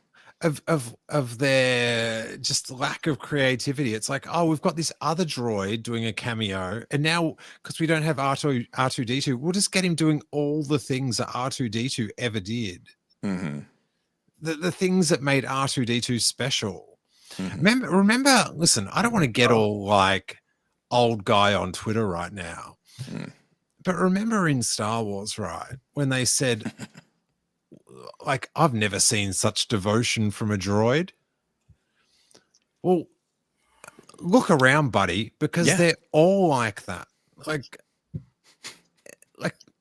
of their just lack of creativity. It's like, oh, we've got this other droid doing a cameo, and now because we don't have R2D2, we'll just get him doing all the things that R2D2 ever did. Mm-hmm. The things that made R2D2 special. Mm-hmm. Remember, listen, I don't want to get all like old guy on Twitter right now, but remember in Star Wars, right, when they said, like, I've never seen such devotion from a droid. Well, look around, buddy, because they're all like that. Like,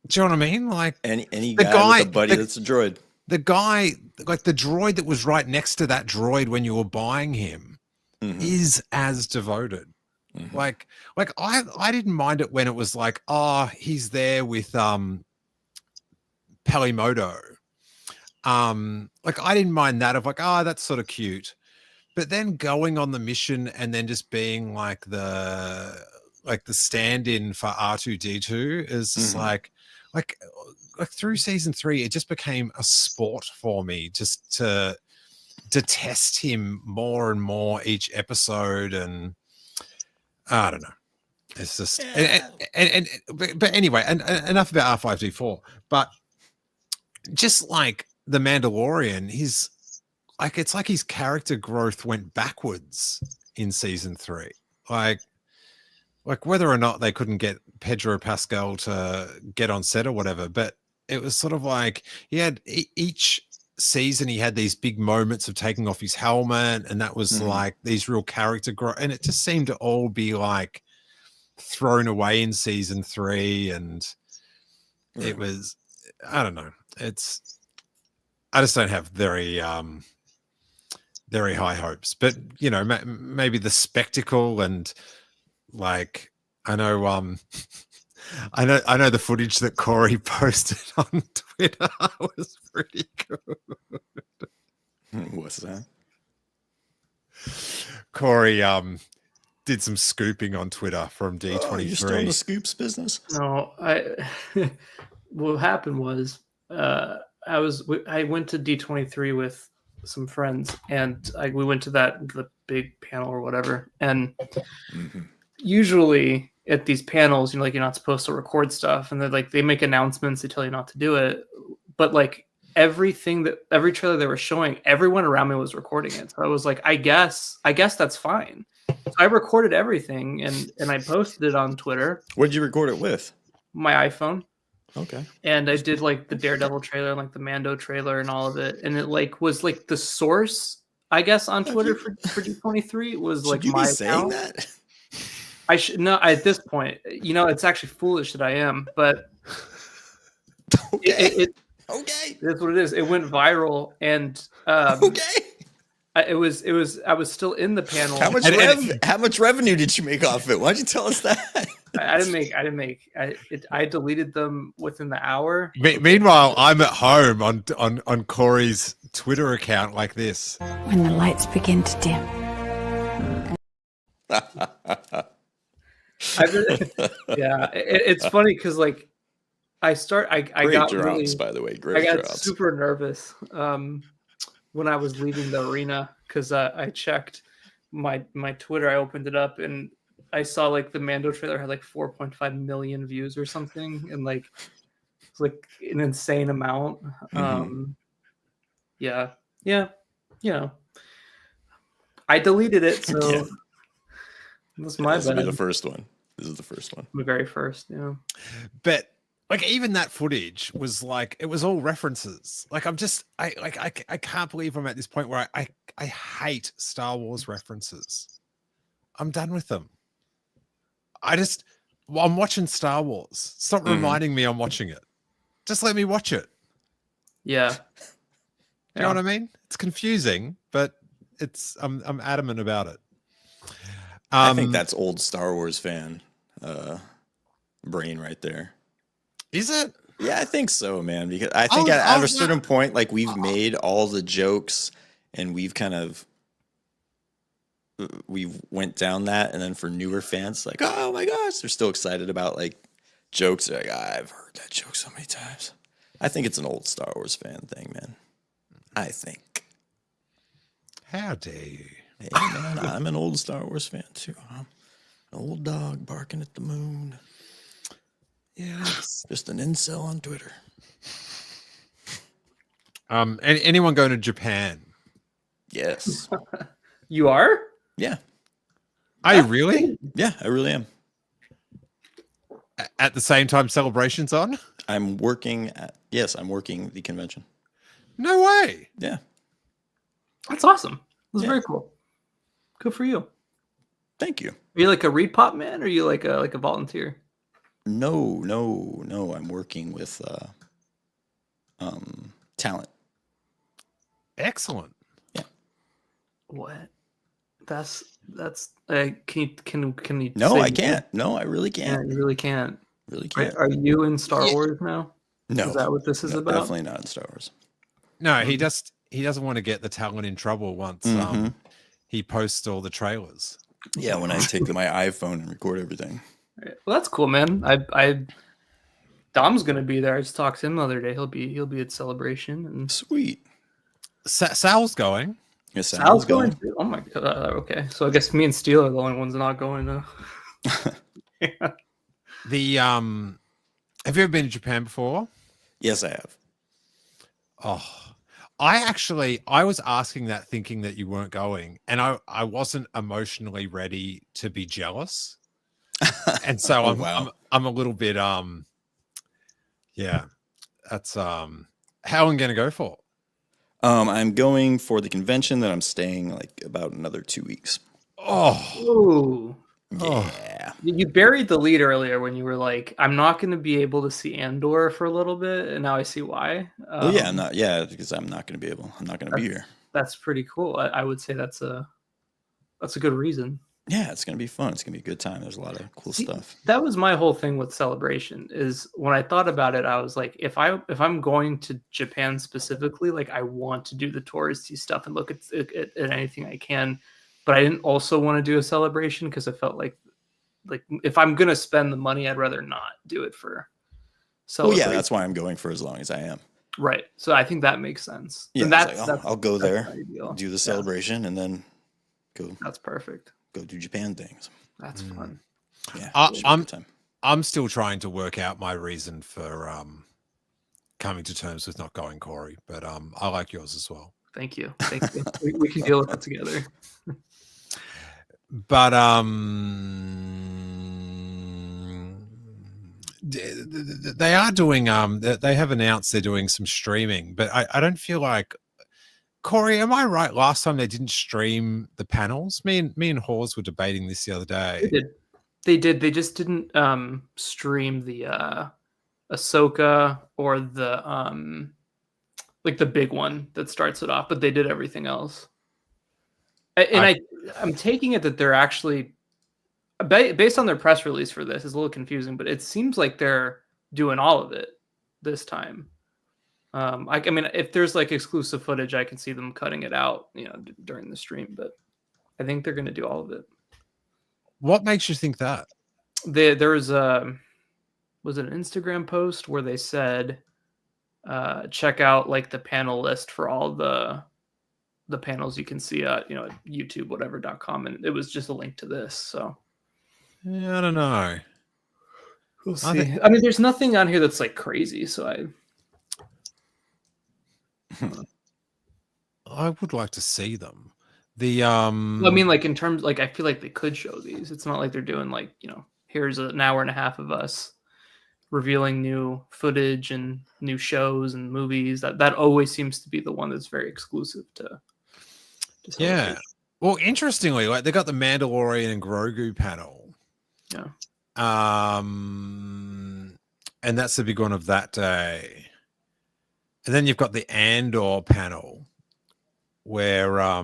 do you know what I mean? Like any guy with a buddy that's a droid. The guy, like the droid that was right next to that droid when you were buying him, is as devoted. Mm-hmm. Like I didn't mind it when it was like, oh, he's there with Pelimoto. Like I didn't mind that, of like, oh, that's sort of cute. But then going on the mission and then just being like the stand-in for R2D2 is just like through season 3, it just became a sport for me just to detest him more and more each episode. And I don't know. It's just, but anyway, and enough about R5D4, but just like the Mandalorian, it's like his character growth went backwards in season 3. Like whether or not they couldn't get Pedro Pascal to get on set or whatever, but it was sort of like he had each season he had these big moments of taking off his helmet, and that was like these real character growth, and it just seemed to all be like thrown away in season 3, and it was, I don't know, I just don't have very high hopes, but you know, maybe the spectacle and like, I know I know the footage that Corey posted on Twitter was pretty good. What's that? Corey did some scooping on Twitter from D23. Oh, you're still in the scoops business? No, what happened was I went to D23 with some friends, and we went to the big panel or whatever. And usually at these panels, you're not supposed to record stuff, and they make announcements, they tell you not to do it. But every trailer they were showing, everyone around me was recording it. So I was like, I guess that's fine. So I recorded everything and I posted it on Twitter. What did you record it with? My iPhone. Okay. And I did the Daredevil trailer, the Mando trailer, and all of it. And it was the source, I guess, on Twitter for D23 was Should you my be saying account. that? I should no. At this point, it's actually foolish that I am, but okay. Okay, that's what it is. It went viral, and okay. I was still in the panel. How much revenue did you make off it? Why don't you tell us that? I deleted them within the hour. Meanwhile, I'm at home on Corey's Twitter account like this. When the lights begin to dim. Yeah, it's funny because I got drops, really, by the way. Great I got drops. super nervous when I was leaving the arena because I checked my Twitter. I opened it up and I saw the Mando trailer had 4.5 million views or something, and it's an insane amount. Yeah, I deleted it, so that's my This will be bad. the first one. This is the first one. The very first, yeah. But even that footage was it was all references. I can't believe I'm at this point where I hate Star Wars references. I'm done with them. I'm watching Star Wars. Stop reminding me I'm watching it. Just let me watch it. Yeah. You know what I mean? It's confusing, but I'm adamant about it. I think that's old Star Wars fan brain right there. Is it? Yeah, I think so, man. Because I think at a certain point, we've made all the jokes and we've kind of went down that, and then for newer fans, oh my gosh, they're still excited about jokes. They're I've heard that joke so many times. I think it's an old Star Wars fan thing, man. I think. How dare you? Hey, man, I'm an old Star Wars fan too. I'm an old dog barking at the moon. Yes, just an incel on Twitter. Anyone going to Japan? Yes. You are? Yeah. Are you really? Yeah, I really am. At the same time Celebration's on? I'm working the convention. No way. Yeah. That's awesome. That's very cool. Good for you. Thank you. Are you a Reed Pop man, or are you a volunteer? No. I'm working with talent. Excellent. Yeah. What? That's can you No, say I can't. No, I really can't. Yeah, you really can't. Really can't. Are you in Star Wars now? No. Is that what this is about? Definitely not in Star Wars. No, he doesn't want to get the talent in trouble once he posts all the trailers. Yeah, when I take my iPhone and record everything. Well, that's cool, man. Dom's gonna be there. I just talked to him the other day. He'll be at Celebration. And sweet. Sal's going. Yes, Sal's going too. Oh my god. Okay, so I guess me and Steele are the only ones not going to. Yeah. Have you ever been to Japan before? Yes, I have. Oh, I was asking that thinking that you weren't going, and I wasn't emotionally ready to be jealous. And so I'm a little bit yeah. That's how I'm gonna go for. I'm going for the convention that I'm staying about another 2 weeks. Oh. Yeah. You buried the lead earlier when you were like, I'm not going to be able to see Andor for a little bit, and now I see why. Because I'm not going to be here. That's pretty cool. I would say that's a good reason. Yeah, it's going to be fun. It's going to be a good time. There's a lot of cool stuff. That was my whole thing with Celebration is when I thought about it, I was like, if I'm going to Japan specifically, I want to do the touristy stuff and look at anything I can. But I didn't also want to do a Celebration because I felt like if I'm going to spend the money, I'd rather not do it for Celebration. Well, yeah, that's why I'm going for as long as I am. Right. So I think that makes sense. Yeah, And I was like, I'll go there, ideal. do the celebration, and then go. That's perfect. Go do Japan things. That's fun. Yeah, I'm still trying to work out my reason for coming to terms with not going, Corey, but I like yours as well. Thank you. Thank you. We can deal with it together. But they are doing they have announced they're doing some streaming, but I don't feel like, Corey, am I right? Last time they didn't stream the panels. Me and Hawes were debating this the other day. They did. They just didn't stream the Ahsoka or the like the big one that starts it off, but they did everything else. And I'm taking it that they're actually, based on their press release for this, is a little confusing, but it seems like they're doing all of it this time. I mean, if there's like exclusive footage, I can see them cutting it out, during the stream, but I think they're going to do all of it. What makes you think that? There was an Instagram post where they said, check out like the panel list for all the panels you can see at YouTube whatever.com, and it was just a link to this. So yeah, I don't know. We'll see. I mean, there's nothing on here that's like crazy, so I would like to see them. The I mean, like in terms, like I feel like they could show these. It's not like they're doing like, here's an hour and a half of us revealing new footage and new shows and movies. That always seems to be the one that's very exclusive to yeah. Well, interestingly, like they got the Mandalorian and Grogu panel. Yeah. And that's the big one of that day. And then you've got the Andor panel where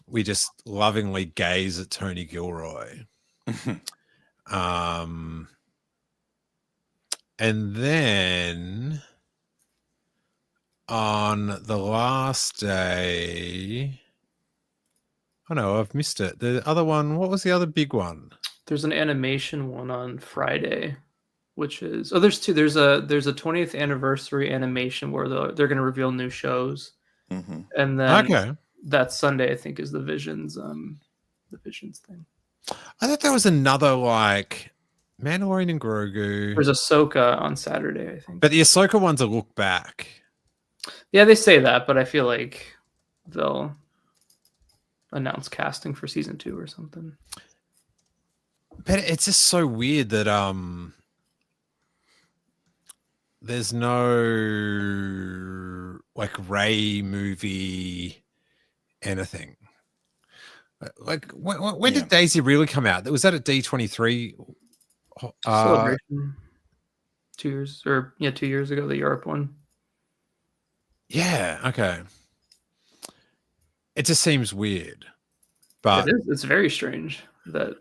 we just lovingly gaze at Tony Gilroy. And then on the last day, oh no, I've missed it. The other one, what was the other big one? There's an animation one on Friday, which is there's two. There's a 20th anniversary animation where they're going to reveal new shows, and then that Sunday I think is the Visions thing. I thought there was another like Mandalorian and Grogu. There's Ahsoka on Saturday, I think. But the Ahsoka one's a look back. Yeah, they say that, but I feel like they'll announce casting for season 2 or something. But it's just so weird that there's no like Rey movie anything. Like when did Daisy really come out? Was that at D23? Celebration. 2 years 2 years ago, the Europe one. Yeah, okay. It just seems weird. But it's very strange that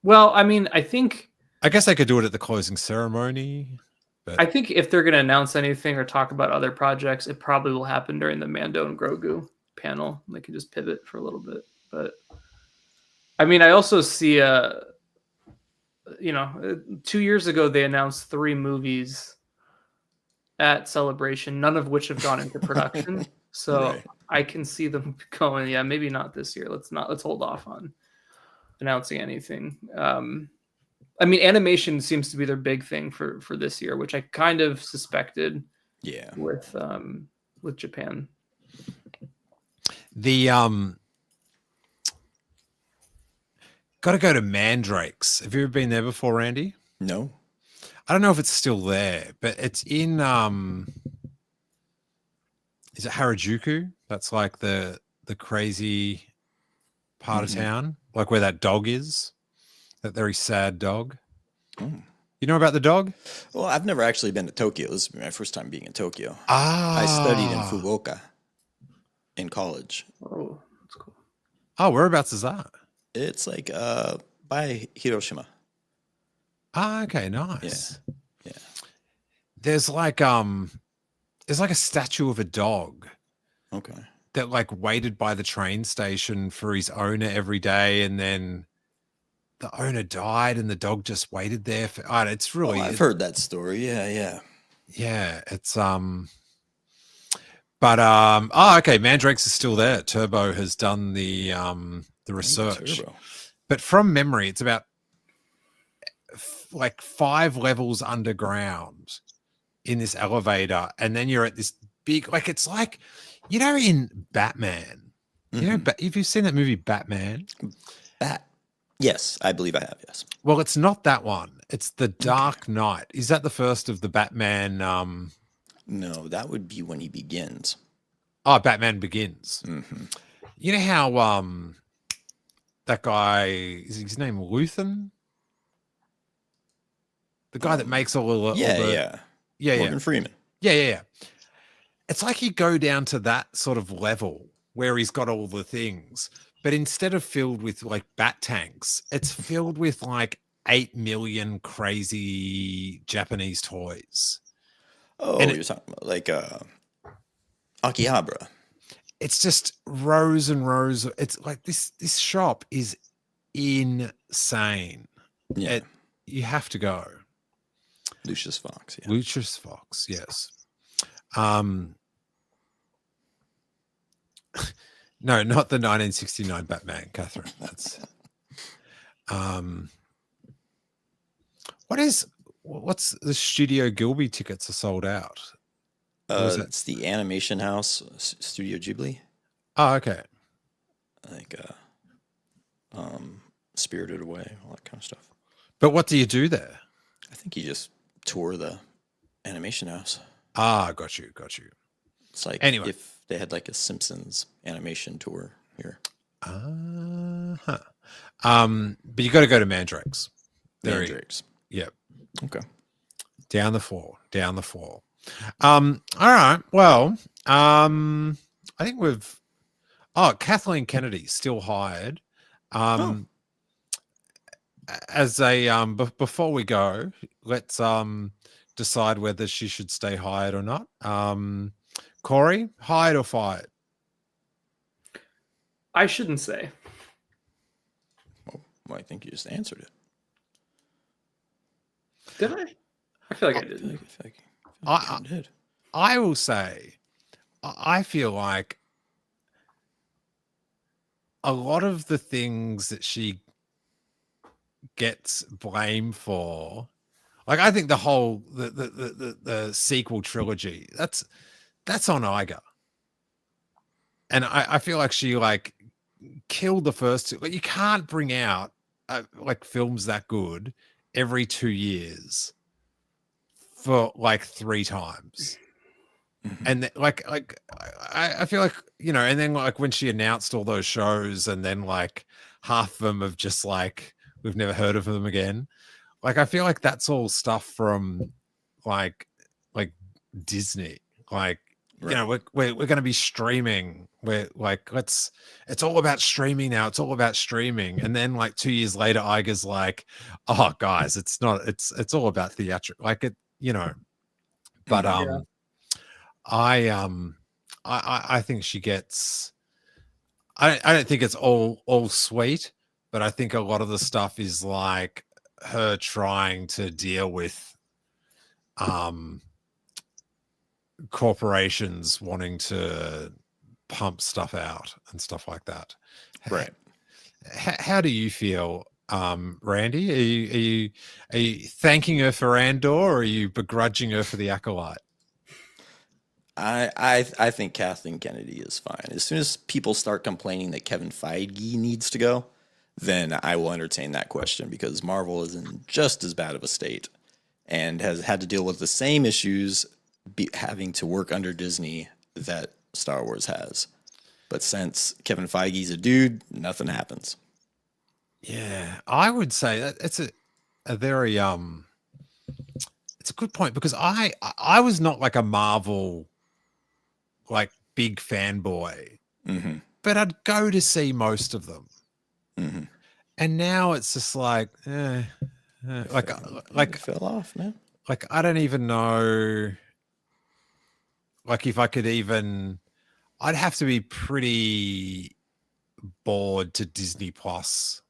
Well, I mean, I guess they could do it at the closing ceremony. But I think if they're going to announce anything or talk about other projects, it probably will happen during the Mando and Grogu panel. They can just pivot for a little bit. But I mean, I also see 2 years ago they announced 3 movies at Celebration, none of which have gone into production. So right. I can see them going, yeah, maybe not this year. Let's hold off on announcing anything. I mean, animation seems to be their big thing for this year, which I kind of suspected. Yeah. With Japan. The got to go to Mandrakes. Have you ever been there before, Randy? No. I don't know if it's still there, but it's in is it Harajuku? That's like the crazy part of town, like where that dog is, that very sad dog. You know about the dog? Well, I've never actually been to Tokyo. This is my first time being in Tokyo. I studied in Fukuoka in college. Oh, that's cool. Oh, whereabouts is that? It's like by Hiroshima. Okay, nice. Yeah. There's like a statue of a dog. Okay. That like waited by the train station for his owner every day, and then the owner died and the dog just waited there for it's really I've heard that story. Yeah. Yeah, it's but okay, Mandrake's is still there. Turbo has done the research. Turbo. But from memory, it's about like 5 levels underground in this elevator, and then you're at this big, like, it's like, you know, in Batman, you know, if you've seen that movie Batman, Yes, I believe I have. Yes. well, it's not that one. It's the Dark Knight. Is that the first of the Batman? No, that would be when he begins. Oh, Batman Begins. Mm-hmm. You know how that guy, is his name Luthen? The guy that makes all the Morgan Freeman. Yeah. It's like you go down to that sort of level where he's got all the things, but instead of filled with like bat tanks, it's filled with like 8 million crazy Japanese toys. Oh, And you're talking about like Akihabara. It's just rows and rows. It's like this shop is insane. Yeah. You have to go. Lucius Fox. Yeah. Lucius Fox, yes. No, not the 1969 Batman, Catherine. That's what's the Studio Gilby tickets are sold out? It's the Animation House, Studio Ghibli. Oh, okay. I think Spirited Away, all that kind of stuff. But what do you do there? I think you just tour the Animation House. Ah, got you. It's like anyway, if they had like a Simpsons animation tour here. But you got to go to Mandrake's. Mandrake's. Yep. Okay. Down the floor. All right. Well, I think Kathleen Kennedy still hired. As a before we go, let's decide whether she should stay hired or not. Corey, hired or fired? I shouldn't say. Well, I think you just answered it. Did I? I feel like I didn't. I did. I will say, I feel like a lot of the things that she gets blamed for, like I think the whole the sequel trilogy, that's on Iger. And I feel like she like killed the first two. Like you can't bring out like films that good every 2 years for like 3 times. And I feel like, you know, and then like when she announced all those shows and then like half of them have just like, we've never heard of them again. Like, I feel like that's all stuff from like Disney, like, you know, we're going to be streaming. We're like, it's all about streaming now. It's all about streaming. And then like 2 years later, Iger's like, oh guys, it's all about theatrical, like it, you know, but, I think she gets, I don't think it's all sweet, but I think a lot of the stuff is like her trying to deal with, corporations wanting to pump stuff out and stuff like that. Right. How do you feel, Randy? Are you thanking her for Andor, or are you begrudging her for the Acolyte? I think Kathleen Kennedy is fine. As soon as people start complaining that Kevin Feige needs to go, then I will entertain that question, because Marvel is in just as bad of a state and has had to deal with the same issues having to work under Disney that Star Wars has. But since Kevin Feige's a dude, nothing happens. Yeah, I would say that it's a very it's a good point, because I was not like a Marvel like big fanboy, but I'd go to see most of them. And now it's just like like it fell off, man. Like I don't even know, like if I could even, I'd have to be pretty bored to Disney Plus,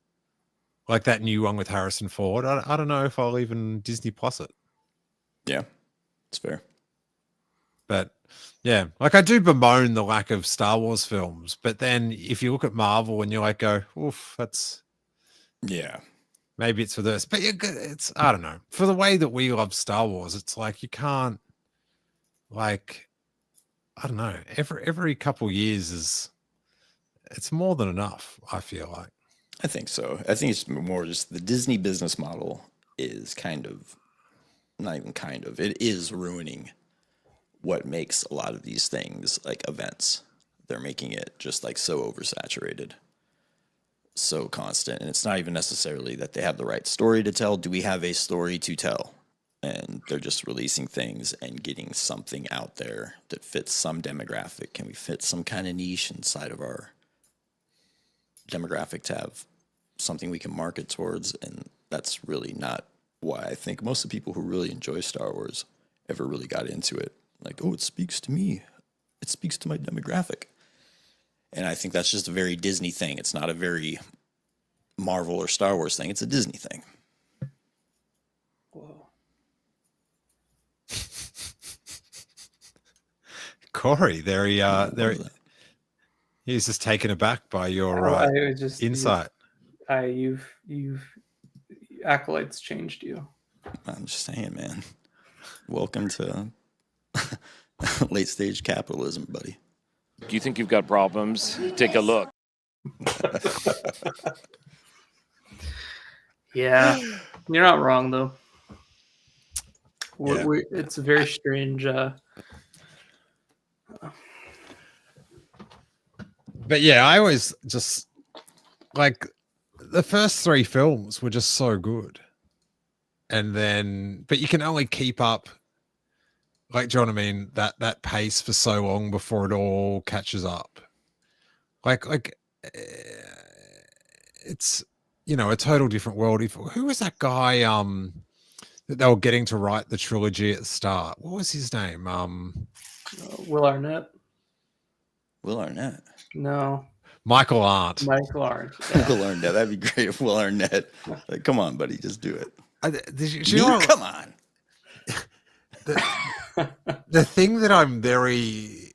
like that new one with Harrison Ford. I don't know if I'll even Disney Plus it. Yeah, it's fair. But yeah, like I do bemoan the lack of Star Wars films, but then if you look at Marvel and you're like, go, oof, that's maybe it's for this, but it's I don't know. For the way that we love Star Wars, it's like you can't like I don't know. Every couple years it's more than enough. I feel like. I think so. I think it's more just the Disney business model is kind of not even kind of. It is ruining what makes a lot of these things like events. They're making it just like so oversaturated, so constant. And it's not even necessarily that they have the right story to tell. Do we have a story to tell? And they're just releasing things and getting something out there that fits some demographic. Can we fit some kind of niche inside of our demographic to have something we can market towards? And that's really not why I think most of the people who really enjoy Star Wars ever really got into it. Like, oh, it speaks to me. It speaks to my demographic. And I think that's just a very Disney thing. It's not a very Marvel or Star Wars thing. It's a Disney thing. Whoa. Corey, he's just taken aback by your insight. You've Acolyte's changed you. I'm just saying, man. Welcome to late stage capitalism, buddy. Do you think you've got problems? Take a look. Yeah, you're not wrong though. It's a very strange. But yeah, I always just like the first 3 films were just so good. And then, but you can only keep up, like, do you know what I mean? That pace for so long before it all catches up. Like it's, you know, a total different world. Who was that guy that they were getting to write the trilogy at the start? What was his name? Will Arnett. Will Arnett? No. Michael Arndt. Michael Arndt. Yeah. Will Arnett. That'd be great if Will Arnett. Like, come on, buddy, just do it. Come on. The thing that I'm very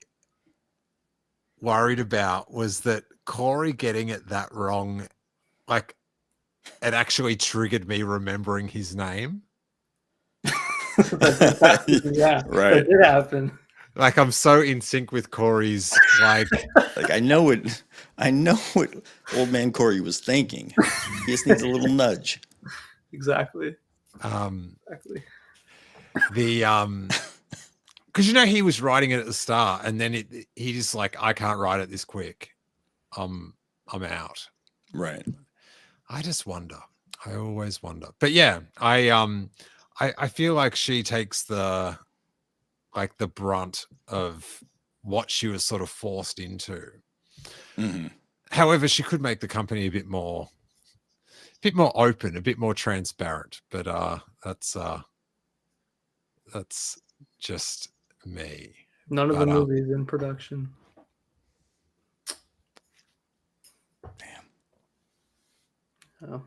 worried about was that Corey getting it that wrong, like, it actually triggered me remembering his name. Yeah, right. That did happen. Like, I'm so in sync with Corey's, like I know what old man Corey was thinking. He just needs a little nudge. Exactly. Exactly. Because, you know, he was writing it at the start, and then he just like, I can't write it this quick. I'm out. Right. I just wonder. I always wonder. But yeah, I feel like she takes the brunt of what she was sort of forced into. Mm-hmm. However, she could make the company a bit more open, a bit more transparent. But that's just me. None of the movies in production. Damn. Oh,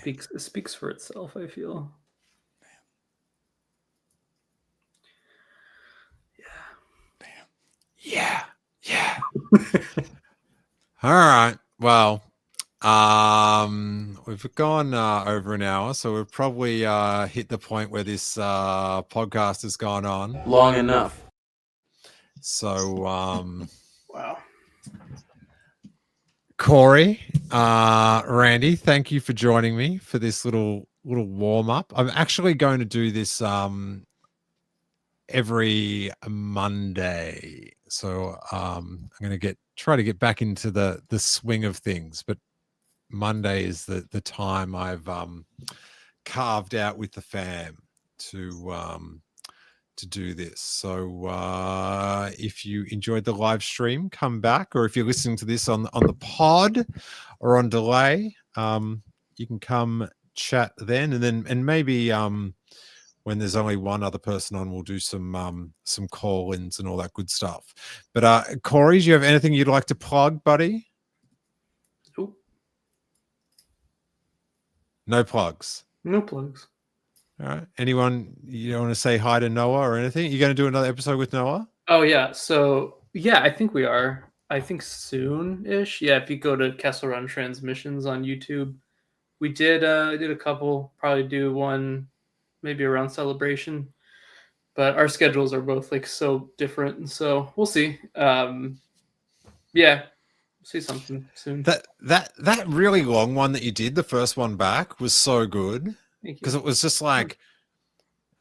it speaks for itself, I feel. Yeah. All right. Well, we've gone over an hour, so we've probably hit the point where this podcast has gone on long enough. So, wow. Corey, Randy, thank you for joining me for this little warm up. I'm actually going to do this every Monday, so I'm going to try to get back into the swing of things. But Monday is the time I've carved out with the fam to do this. So if you enjoyed the live stream, come back, or if you're listening to this on the pod or on delay, you can come chat then, and maybe when there's only one other person on, we'll do some call-ins and all that good stuff. But Corey, do you have anything you'd like to plug, buddy? Nope. No plugs. No plugs. All right. Anyone you want to say hi to Noah or anything? You going to do another episode with Noah? Oh yeah. So yeah, I think we are. I think soon-ish. Yeah, if you go to Kessel Run Transmissions on YouTube, we did a couple. Probably do one maybe around Celebration, but our schedules are both like so different, and so we'll see. Yeah, see something soon. That really long one that you did, the first one back, was so good because it was just like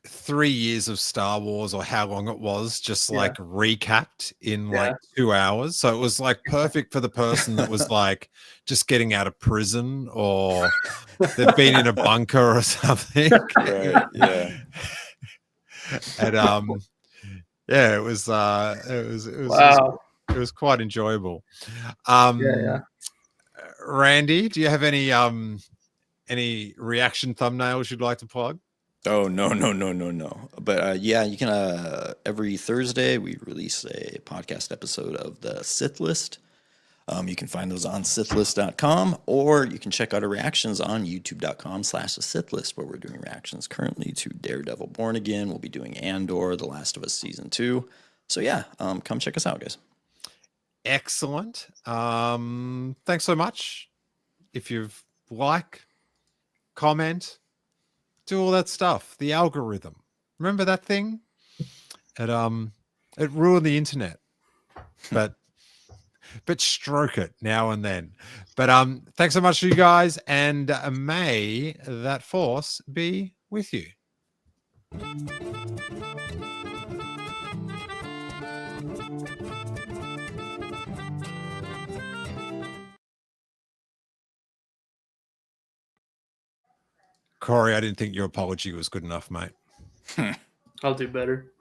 3 years of Star Wars or how long it was, just like recapped in like 2 hours. So it was like perfect for the person that was like just getting out of prison or they've been in a bunker or something. Right. Yeah. And yeah, it was Wow. it was quite enjoyable. Yeah. Randy, do you have any reaction thumbnails you'd like to plug? Oh, no. But yeah, you can every Thursday we release a podcast episode of the Sith List. You can find those on sithlist.com, or you can check out our reactions on youtube.com/the Sith List, where we're doing reactions currently to Daredevil Born Again. We'll be doing Andor, The Last of Us Season 2. So yeah, come check us out, guys. Excellent. Thanks so much. If you've comment, do all that stuff. The algorithm. Remember that thing? It ruined the internet. But stroke it now and then. But thanks so much to you guys, and may that force be with you. Corey, I didn't think your apology was good enough, mate. I'll do better.